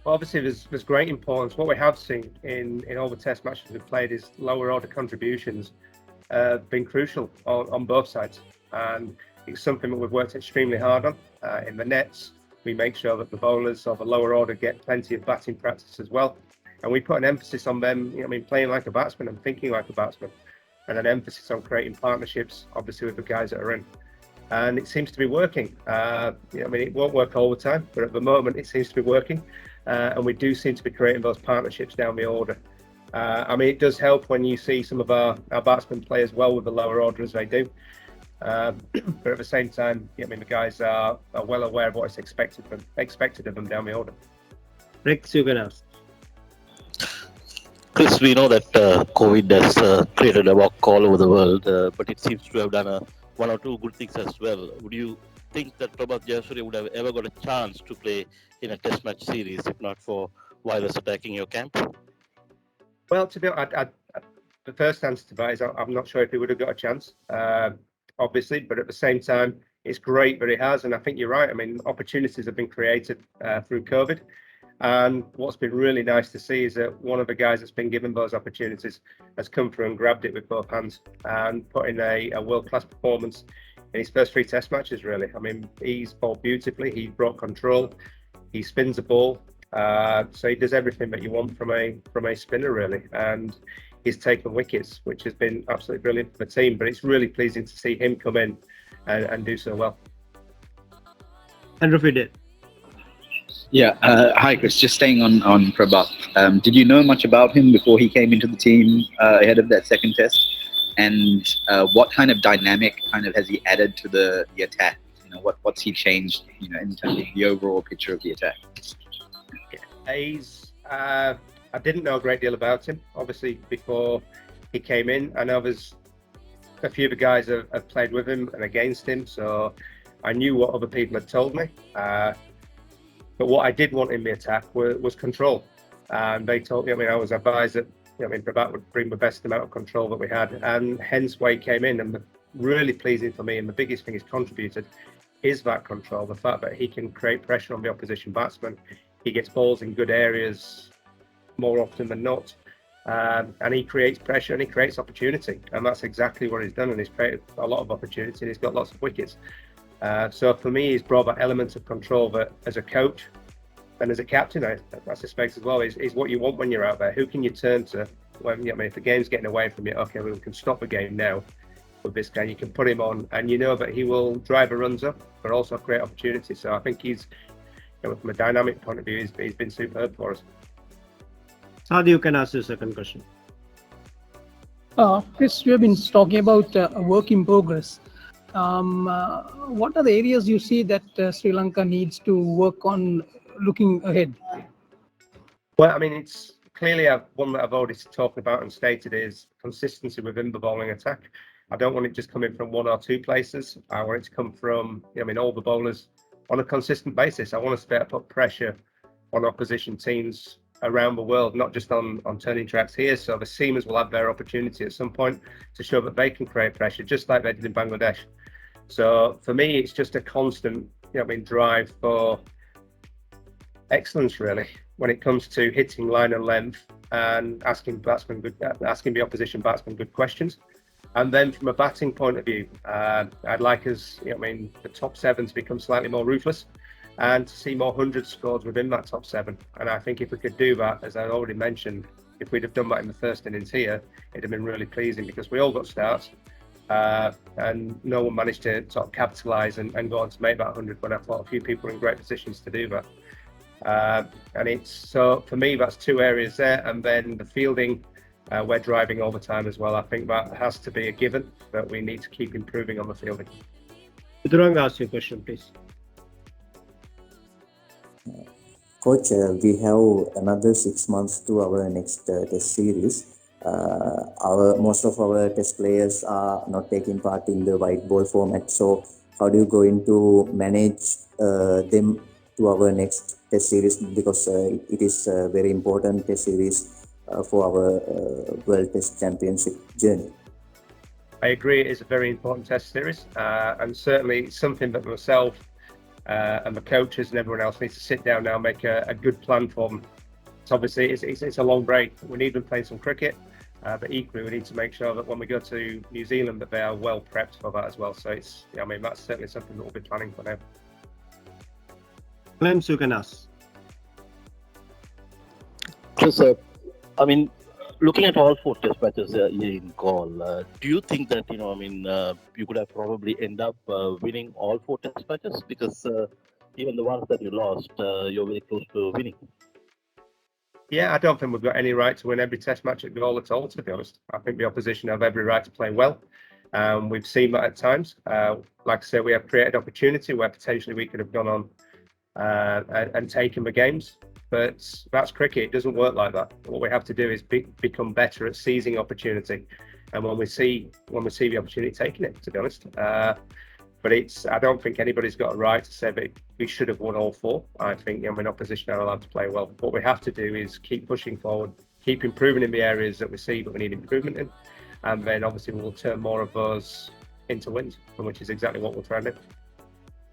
Well, obviously, there's great importance. What we have seen in all the test matches we've played is lower order contributions been crucial on both sides, and it's something that we've worked extremely hard on. In the nets, we make sure that the bowlers of the lower order get plenty of batting practice as well, and we put an emphasis on them. You know, I mean, playing like a batsman and thinking like a batsman, and an emphasis on creating partnerships, obviously with the guys that are in. And it seems to be working. I mean, it won't work all the time, but at the moment it seems to be working. And we do seem to be creating those partnerships down the order. I mean, it does help when you see some of our batsmen play as well with the lower order as they do. But at the same time, I mean, the guys are well aware of what is expected of them down the order. Rex, you can ask. Chris, we know that COVID has created a walk all over the world, but it seems to have done one or two good things as well. Would you think that Prabhat Jayasuriya would have ever got a chance to play in a test match series if not for virus attacking your camp? Well, to be honest, the first answer to that is I'm not sure if he would have got a chance, obviously, but at the same time, it's great that it has. And I think you're right. I mean, opportunities have been created through COVID. And what's been really nice to see is that one of the guys that's been given those opportunities has come through and grabbed it with both hands and put in a world-class performance in his first 3 test matches, really. I mean, he's bowled beautifully. He brought control. He spins the ball. So he does everything that you want from a spinner, really. And he's taken wickets, which has been absolutely brilliant for the team. But it's really pleasing to see him come in and do so well. And Rafi did. Yeah, hi Chris. Just staying on Prabhat. Did you know much about him before he came into the team ahead of that second test? And what kind of dynamic has he added to the attack? You know, what's he changed? You know, in terms of the overall picture of the attack. He's I didn't know a great deal about him, obviously, before he came in. I know there's a few of the guys have played with him and against him, so I knew what other people had told me. But what I did want in the attack was control. And they told me, I mean, I was advised that, Prabhat would bring the best amount of control that we had. And hence why he came in. And the really pleasing for me, and the biggest thing he's contributed, is that control. The fact that he can create pressure on the opposition batsman. He gets balls in good areas more often than not. And he creates pressure and he creates opportunity. And that's exactly what he's done. And he's created a lot of opportunity and he's got lots of wickets. So for me, he's brought that element of control that as a coach and as a captain, I suspect as well, is what you want when you're out there. Who can you turn to when, if the game's getting away from you? Okay, well, we can stop the game now with this guy. You can put him on and you know that he will drive the runs up, but also create opportunity. So I think he's, from a dynamic point of view, he's been superb for us. Sadi, you can ask the second question. Chris, we have been talking about a work in progress. What are the areas you see that Sri Lanka needs to work on looking ahead? Well, I mean, it's clearly one that I've already talked about and stated is consistency within the bowling attack. I don't want it just coming from 1 or 2 places. I want it to come from, all the bowlers on a consistent basis. I want us to be able to put pressure on opposition teams around the world, not just on turning tracks here. So the seamers will have their opportunity at some point to show that they can create pressure, just like they did in Bangladesh. So for me, it's just a constant, drive for excellence, really, when it comes to hitting line and length and asking the opposition batsmen good questions. And then from a batting point of view, I'd like us, the top 7 to become slightly more ruthless and to see more hundreds scored within that top 7. And I think if we could do that, as I already mentioned, if we'd have done that in the first innings here, it'd have been really pleasing because we all got starts. And no one managed to sort of capitalise and go on to make that 100 when I thought a few people were in great positions to do that. And it's so for me, that's 2 areas there. And then the fielding, we're driving all the time as well. I think that has to be a given, but we need to keep improving on the fielding. Duranga, ask your question, please. Coach, we have another 6 months to our next test series. Most of our test players are not taking part in the white ball format. So how do you going to manage them to our next test series? Because it is a very important test series for our World Test Championship journey. I agree, it is a very important test series, and certainly something that myself and the coaches and everyone else needs to sit down now and make a good plan for them. So obviously, it's a long break. We need them playing some cricket, but equally we need to make sure that when we go to New Zealand that they are well prepped for that as well. So that's certainly something that we'll be planning for now. Clems, you can ask. Chris, looking at all 4 test matches in call, do you think that you could have probably end up winning all 4 test matches? Because even the ones that you lost, you're very close to winning. Yeah, I don't think we've got any right to win every test match at goal at all, to be honest. I think the opposition have every right to play well. We've seen that at times. Like I said, we have created opportunity where potentially we could have gone on and taken the games. But that's cricket. It doesn't work like that. What we have to do is become better at seizing opportunity. And when we see the opportunity, taking it, to be honest. But I don't think anybody's got a right to say that we should have won all four. I think in opposition are allowed to play well. What we have to do is keep pushing forward, keep improving in the areas that we see that we need improvement in. And then obviously we will turn more of those into wins, which is exactly what we're trying to do.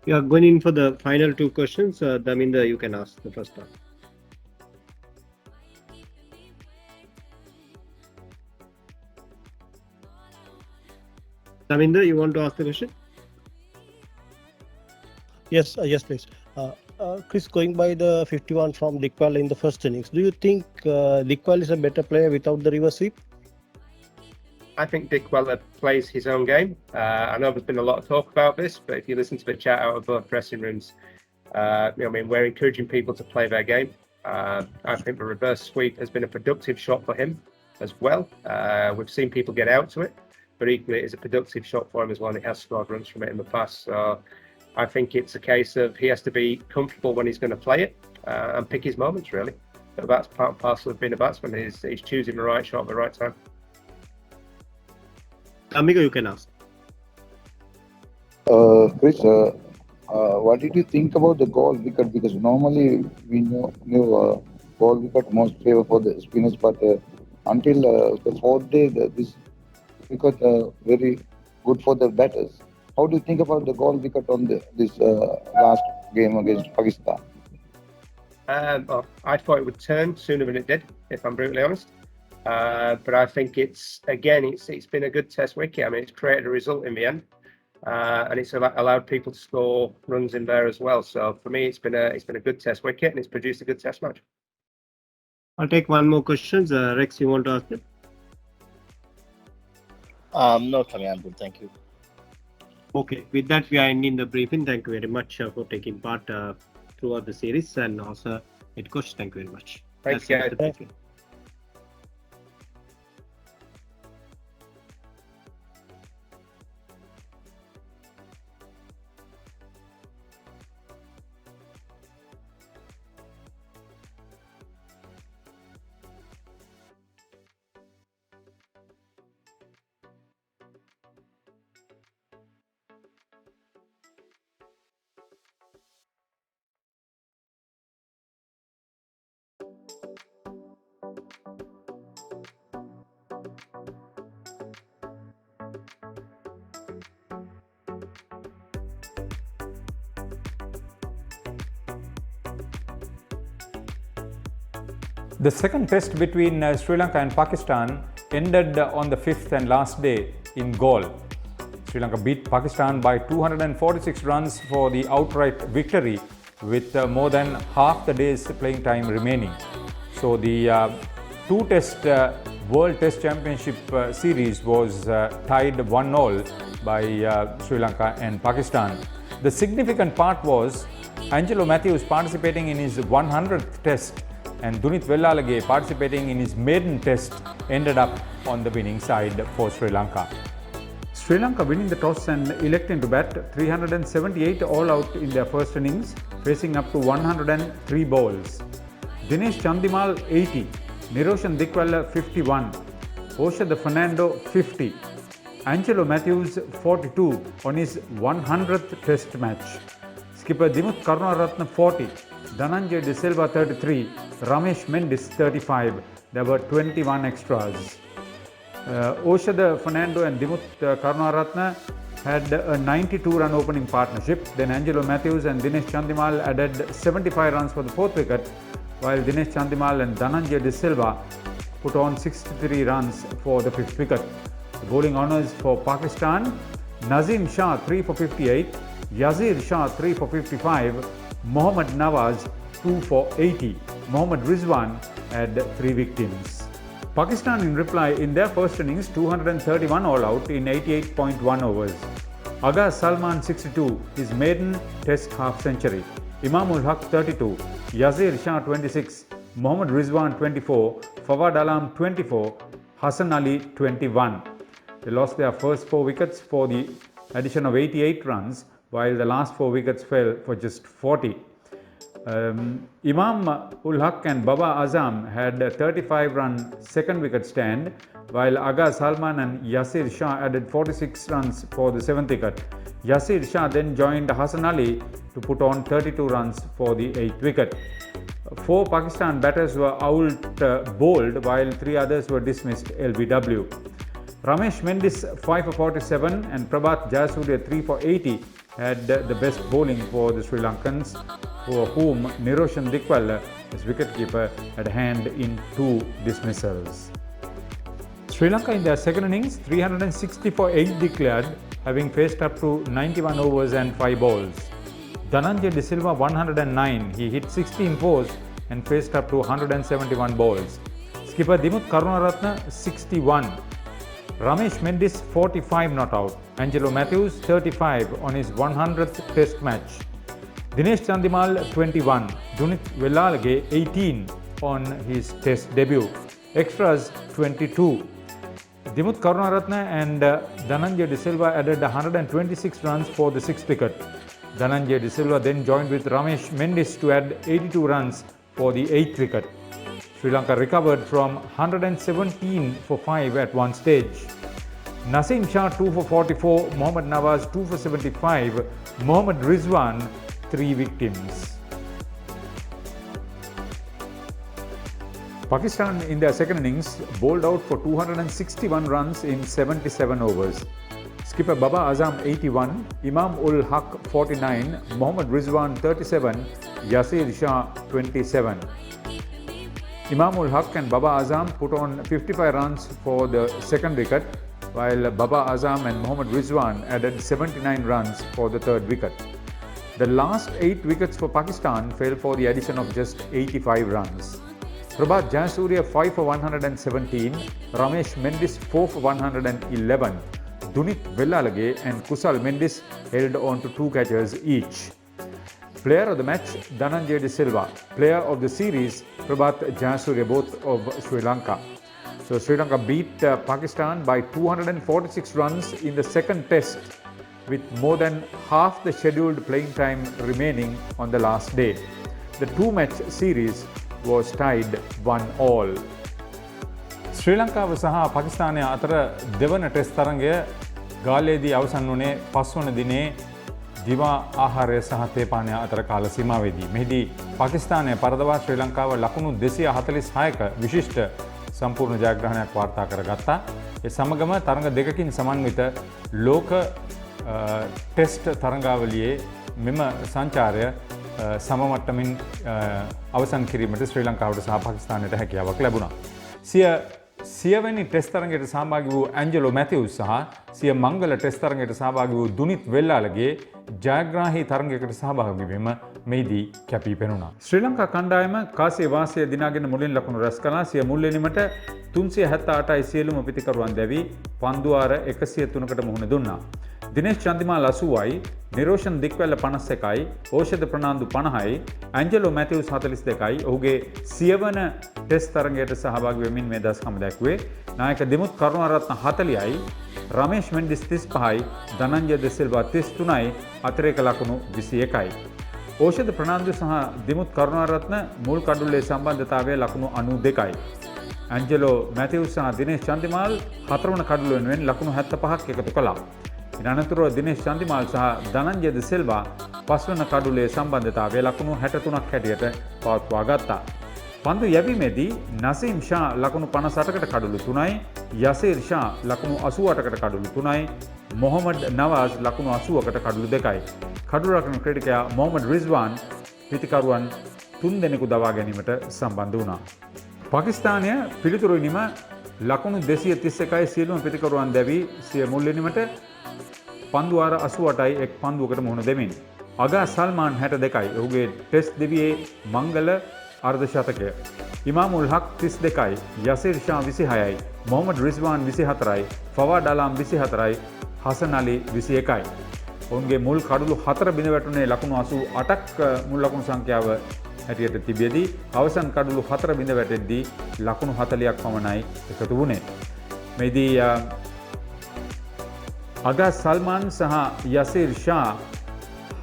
We are going in for the final two questions. Daminda, you can ask the first one. Daminda, you want to ask the question? Yes, please. Chris, going by the 51 from Dickwell in the first innings, do you think Dickwell is a better player without the reverse sweep? I think Dick Weller plays his own game. I know there's been a lot of talk about this, but if you listen to the chat out of both dressing rooms, we're encouraging people to play their game. I think the reverse sweep has been a productive shot for him as well. We've seen people get out to it, but equally it is a productive shot for him as well, and he has scored runs from it in the past. So I think it's a case of he has to be comfortable when he's going to play it and pick his moments, really. But that's part and parcel of being a batsman. He's choosing the right shot at the right time. Amigo, you can ask. Chris, what did you think about the goal wicket? Because normally we knew goal wicket most favor for the spinners, but until the fourth day, this wicket very good for the batters. How do you think about the goal wicket on this last game against Pakistan? I thought it would turn sooner than it did, if I'm brutally honest. But I think it's been a good test wicket. I mean, it's created a result in the end, and it's allowed people to score runs in there as well. So for me, it's been a good test wicket, and it's produced a good test match. I'll take one more question. Rex, you want to ask it? No, Tommy, I'm good. Thank you. Okay, with that, we are ending the briefing. Thank you very much for taking part throughout the series, and also, head coach, thank you very much. Thanks, guys. Thank you. The second test between Sri Lanka and Pakistan ended on the fifth and last day in Galle. Sri Lanka beat Pakistan by 246 runs for the outright victory with more than half the day's playing time remaining. So the two-test World Test Championship series was tied 1-1 by Sri Lanka and Pakistan. The significant part was Angelo Matthews participating in his 100th test and Dunith Wellalage participating in his maiden test ended up on the winning side for Sri Lanka. Sri Lanka winning the toss and electing to bat 378 all out in their first innings, facing up to 103 balls. Dinesh Chandimal 80, Niroshan Dickwella 51, Oshada Fernando 50, Angelo Matthews 42 on his 100th test match. Skipper Dimuth Karunaratne 40, Dhananjay De Silva 33, Ramesh Mendis 35. There were 21 extras. Oshada Fernando and Dimuth Karunaratne had a 92-run opening partnership. Then Angelo Matthews and Dinesh Chandimal added 75 runs for the fourth wicket, while Dinesh Chandimal and Dhananjay De Silva put on 63 runs for the fifth wicket. The bowling honours for Pakistan: Nazim Shah 3 for 58, Yazir Shah 3 for 55, Mohammad Nawaz 2 for 80. Mohammad Rizwan had 3 victims. Pakistan in reply in their first innings 231 all out in 88.1 overs. Agha Salman 62, his maiden test half century. Imamul Haq 32, Yazir Shah 26, Mohammad Rizwan 24, Fawad Alam 24, Hassan Ali 21. They lost their first 4 wickets for the addition of 88 runs, while the last 4 wickets fell for just 40. Imam ul Haq and Baba Azam had a 35-run second wicket stand, while Aga Salman and Yasir Shah added 46 runs for the 7th wicket. Yasir Shah then joined Hassan Ali to put on 32 runs for the 8th wicket. 4 Pakistan batters were bowled, while 3 others were dismissed LBW. Ramesh Mendis 5 for 47 and Prabhat Jayasuriya 3 for 80 had the best bowling for the Sri Lankans, for whom Niroshan Dikwal, as wicketkeeper, had hand in 2 dismissals. Sri Lanka in their second innings, 360 for 8 declared, having faced up to 91 overs and 5 balls. Dhananjay De Silva 109, he hit 16 fours and faced up to 171 balls. Skipper Dimuth Karunaratne 61. Ramesh Mendis 45 not out. Angelo Matthews 35 on his 100th test match. Dinesh Chandimal 21. Dunith Wellalage 18 on his test debut. Extras 22. Dimuth Karunaratne and Dhananjay De Silva added 126 runs for the 6th wicket. Dhananjay De Silva then joined with Ramesh Mendis to add 82 runs for the 8th wicket. Sri Lanka recovered from 117 for 5 at one stage. Naseem Shah 2 for 44, Mohammad Nawaz 2 for 75, Mohammad Rizwan 3 victims. Pakistan in their second innings bowled out for 261 runs in 77 overs. Skipper Baba Azam 81, Imam ul Haq 49, Mohammad Rizwan 37, Yasir Shah 27. Imam ul Haq and Baba Azam put on 55 runs for the second wicket, while Baba Azam and Mohammad Rizwan added 79 runs for the third wicket. The last 8 wickets for Pakistan fell for the addition of just 85 runs. Prabhat Jayasuriya 5 for 117, Ramesh Mendis 4 for 111, Dunith Wellalage and Kusal Mendis held on to 2 catches each. Player of the match, Dhananjay De Silva. Player of the series, Prabhat Jayasuriya, both of Sri Lanka. So Sri Lanka beat Pakistan by 246 runs in the second test, with more than half the scheduled playing time remaining on the last day. The 2-match series was tied 1-all. ශ්‍රී ලංකාව සහ පාකිස්තානය අතර දෙවන test තරඟය ගාලේදී අවසන් වුණේ 5 වන දිනේ දිවා ආහාරය සහ තේපානය අතර කාල සීමාවේදී. මෙහිදී පාකිස්තානය පරදවා ශ්‍රී ලංකාව ලකුණු 246ක විශිෂ්ට සම්පූර්ණ ජයග්‍රහණයක් වාර්තා කරගත්තා. ඒ සමගම තරඟ දෙකකින් සමන්විත ලෝක ටෙස්ට් තරඟාවලියේ මෙම සංචාරය සමමට්ටමින් අවසන් කිරීමට ශ්‍රී ලංකාවට සහ පාකිස්තානයට හැකියාවක් ලැබුණා. සියවැනි ටෙස්ට් තරඟයට සහභාගී වූ ඇන්ජලෝ මැතිව්ස් සහ සිය මංගල ටෙස්ට් තරඟයට සහභාගී වූ දුනිත් වෙල්ලාලගේ ජයග්‍රාහී තරඟයකට සහභාගී වීම මෙහිදී කැපී පෙනුණා. ශ්‍රී ලංකා කණ්ඩායම කාසිය වාසය දිනාගෙන මුලින් ලකුණු රැස් කළා. සිය මුල් එනීමට 378යි සියලුම පිතිකරුවන් දැවී පන්දුවාර 103කට මුහුණ දුන්නා. දිනේෂ් චන්දිමාල් 80යි, නිරෝෂන් දික්වැල්ල 51යි, ඕෂධ ප්‍රනාන්දු 50යි, ඇන්ජලෝ මැතිව්ස් 42යි ඔහුගේ සියවන ටෙස්ට් තරඟයට සහභාගී වෙමින් මේ දස්කම දැක්වේ. නායක දිමුත් කරුණාරත්න 40යි, රමේෂ් මෙන්ඩිස් 35යි, ධනංජය දෙ සිල්වා 33යි, අතිරේක ලකුණු 21යි. ඕෂධ ප්‍රනාන්දු සහ දිමුත් කරුණාරත්න මුල් කඩුල්ලේ සම්බන්ධතාවය ලකුණු 92යි. ඇන්ජලෝ මැතිව්ස් සහ දිනේෂ් චන්දිමාල් 4 වන කඩුල්ල වෙනුවෙන් ලකුණු 75ක් එකතු කළා. අනතුරුව දිනේෂ් චන්දිමාල් සහ ධනංජය දෙ සිල්වා 5 වන කඩුලේ සම්බන්ධතාවය ලකුණු 63ක් හැටියට පවත්වා ගත්තා. පන්දු යැවීමේදී නසීම් ෂා ලකුණු 58කට කඩුළු 3යි, යසීර් ෂා ලකුණු 88කට කඩුළු 3යි, මොහමඩ් නවාස් ලකුණු 80කට කඩුළු 2යි. කඩුළු රකින ක්‍රීඩකයා මොහමඩ් රිස්වාන් පිතිකරුවන් 3 දෙනෙකු දවා ගැනීමට සම්බන්ධ වුණා. පාකිස්තානය පිළිතුරු ඉනිම ලකුණු 231යි සියලුම පිතිකරුවන් දැවී සිය මුල් ඉනිමට පන්දුවාර 88යි එක් පන්දුවකට මුහුණ දෙමින්. අගා සල්මාන් 62යි ඔහුගේ ටෙස්ට් දෙවියේ මංගල අර්ධ ශතකය. ඉමාම් උල් හක් 32යි, යසීර් ෂා 26යි, මොහමඩ් රිස්වාන් 24යි, ෆවාඩ් අලාම් 24යි, හසන් අලි 21යි. ඔවුන්ගේ මුල් කඩුළු 4 බිඳ වැටුනේ ලකුණු 88ක් මුල් ලකුණු සංඛ්‍යාව හැටියට තිබියදී අවසන් කඩුළු 4 බිඳ වැටෙද්දී ලකුණු 40ක් පමණයි එකතු වුණේ. මේදී අගස් සල්මාන් සහ යසීර් ෂා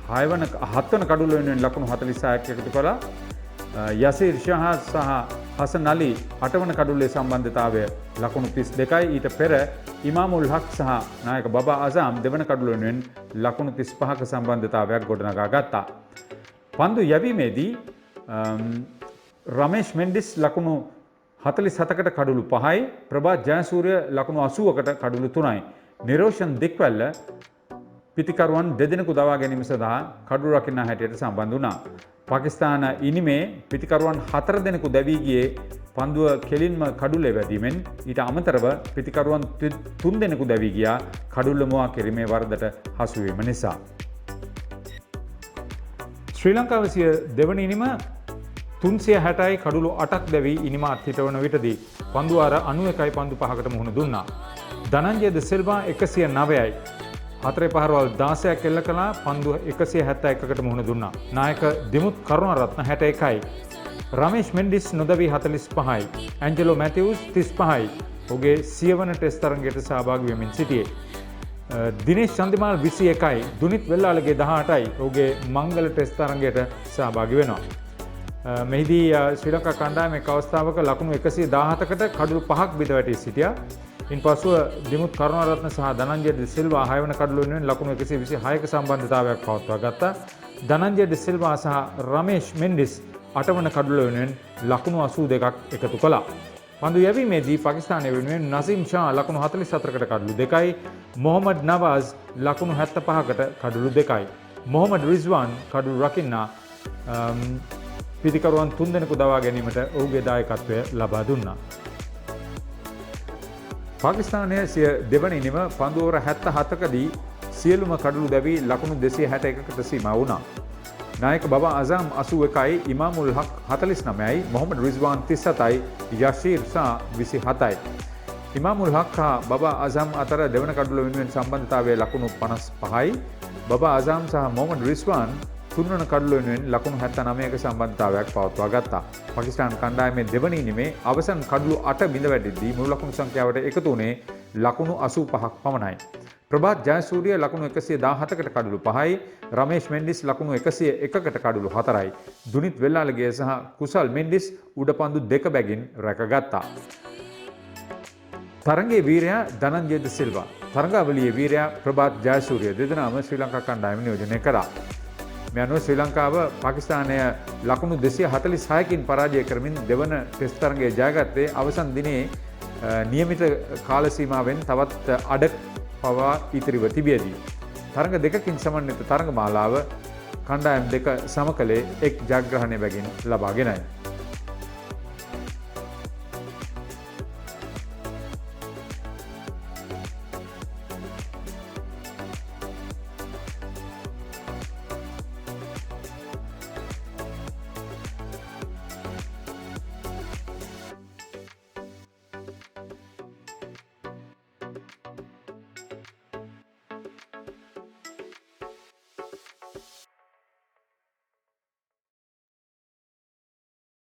7 වන කඩුල්ල වෙනුවෙන් ලකුණු 46ක් එකතු කළා. යසීර් ෂා සහ හසන් අලි 8 වන කඩුල්ලේ සම්බන්ධතාවය ලකුණු 32යි. ඊට පෙර ඉමාමුල් හක් සහ නායක බබා අසම් දෙවන කඩුල්ල වෙනුවෙන් ලකුණු 35ක සම්බන්ධතාවයක් ගොඩනගා ගත්තා. පන්දු යැවීමේදී රමේෂ් මෙන්ඩිස් ලකුණු 47කට කඩුළු 5යි, ප්‍රභාත් ජයසූරිය ලකුණු 80කට කඩුළු 3යි. නිරෝෂන් දික්වැල්ල පිතිකරුවන් දෙදෙනෙකු දවා ගැනීම සඳහා කඩුළු රකින්නා හැටියට සම්බන්ධ වුණා. පාකිස්තාන ඉනිමේ පිතිකරුවන් 4 දෙනෙකු දැවී ගියේ පන්දුව කෙලින්ම කඩුල්ලේ වැදීමෙන්. ඊට අමතරව පිතිකරුවන් 3 දෙනෙකු දැවී ගියා කඩුල්ල මුවා කිරීමේ වරදට හසු වීම නිසා. ශ්‍රී ලංකාව සිය දෙවන ඉනිම 360යි කඩුළු 8ක් දැවී ඉනිම අත්හිටවන විටදී පන්දු වාර 91යි පන්දු 5කට මුහුණ දුන්නා. ධනංජය ද සිල්වා 109යි 4 පහරවල් 16ක් එල්ල කළා පන්දු 171කට මුහුණ දුන්නා. නායක දිමුත් කරුණාරත්න 61යි. රමේෂ් මෙන්ඩිස් නොදවී 45යි. ඇන්ජලෝ මැතිව්ස් 35යි. ඔහුගේ 100 වන ටෙස්ට් තරගයට සහභාගී වෙමින් සිටියේ. දිනේෂ් චන්දිමාල් 21යි. දුනිත් වෙල්ලාලගේ 18යි. ඔහුගේ මංගල ටෙස්ට් තරගයට සහභාගී වෙනවා. මෙහිදී ශ්‍රී ලංකා කණ්ඩායම එක් අවස්ථාවක ලකුණු 117කට කඩුළු 5ක් බිඳ වැටී සිටියා. ඉන්පසුව දිමුත් කරුණාරත්න සහ ධනංජය ද සිල්වා 6 වන කඩුළු වෙනුවෙන් ලකුණු 126ක සම්බන්ධතාවයක් පවත්වා ගත්තා. ධනංජය ද සිල්වා සහ රමේෂ් මෙන්ඩිස් 8 වන කඩුළු වෙනුවෙන් ලකුණු 82ක් එකතු කළා. පන්දු යැවීමේදී පාකිස්තානය වෙනුවෙන් නසීම් ෂා ලකුණු 44කට කඩුළු 2යි, මොහමඩ් නවාස් ලකුණු 75කට කඩුළු 2යි. මොහමඩ් රිස්වාන් කඩුළු රකින්නා පිතිකරුවන් 3 දෙනෙකු දවා ගැනීමට ඔහුගේ දායකත්වය ලබා දුන්නා. පාකිස්තානය සිය දෙවන ඉනිම පන්දු ඕවර 77කදී සියලුම කඩුළු දැවී ලකුණු 261කට සීමා වුණා. නායක බබා අසම් 81යි, ඉමාමුල් හක් 49යි, මොහමඩ් රිස්වාන් 37යි, යෂීර් ෂා 27යි. ඉමාමුල් හක් හා බබා අසම් අතර දෙවන කඩුළ වෙනුවෙන් සම්බන්ධතාවය ලකුණු 55යි. බබා අසම් සහ මොහමඩ් රිස්වාන් තුන්වන කඩුළ වෙනුවෙන් ලකුණු 79ක සම්බන්ධතාවයක් පවත්වා ගත්තා. පාකිස්තාන කණ්ඩායමේ දෙවන ඉනිමේ අවසන් කඩුළු 8 බිඳ වැටෙද්දී මුළු ලකුණු සංඛ්‍යාවට එකතු වුණේ ලකුණු 85ක් පමණයි. ප්‍රභාත් ජයසූරිය ලකුණු 117කට කඩුළු 5යි, රමේෂ් මෙන්ඩිස් ලකුණු 101කට කඩුළු 4යි. දුනිත් වෙල්ලාලගේ සහ කුසල් මෙන්ඩිස් උඩපන්දු 2 බැගින් රැකගත්තා. තරගයේ වීරයා ධනංජය ද සිල්වා, තරගාවලියේ වීරයා ප්‍රභාත් ජයසූරිය දෙදෙනාම ශ්‍රී ලංකා කණ්ඩායම නියෝජනය කරා. මේ අනුව ශ්‍රී ලංකාව පාකිස්තානය ලකුණු 246කින් පරාජය කරමින් දෙවන ටෙස්ට් තරගය ජයගත්තේ අවසන් දිනේ නියමිත කාල සීමාවෙන් තවත් අඩ පවා ඉතිරිව තිබියදී. තරග දෙකකින් සමන්විත තරග මාලාව කණ්ඩායම් දෙක සම කළේ එක් ජයග්‍රහණය බැගින් ලබාගෙනයි.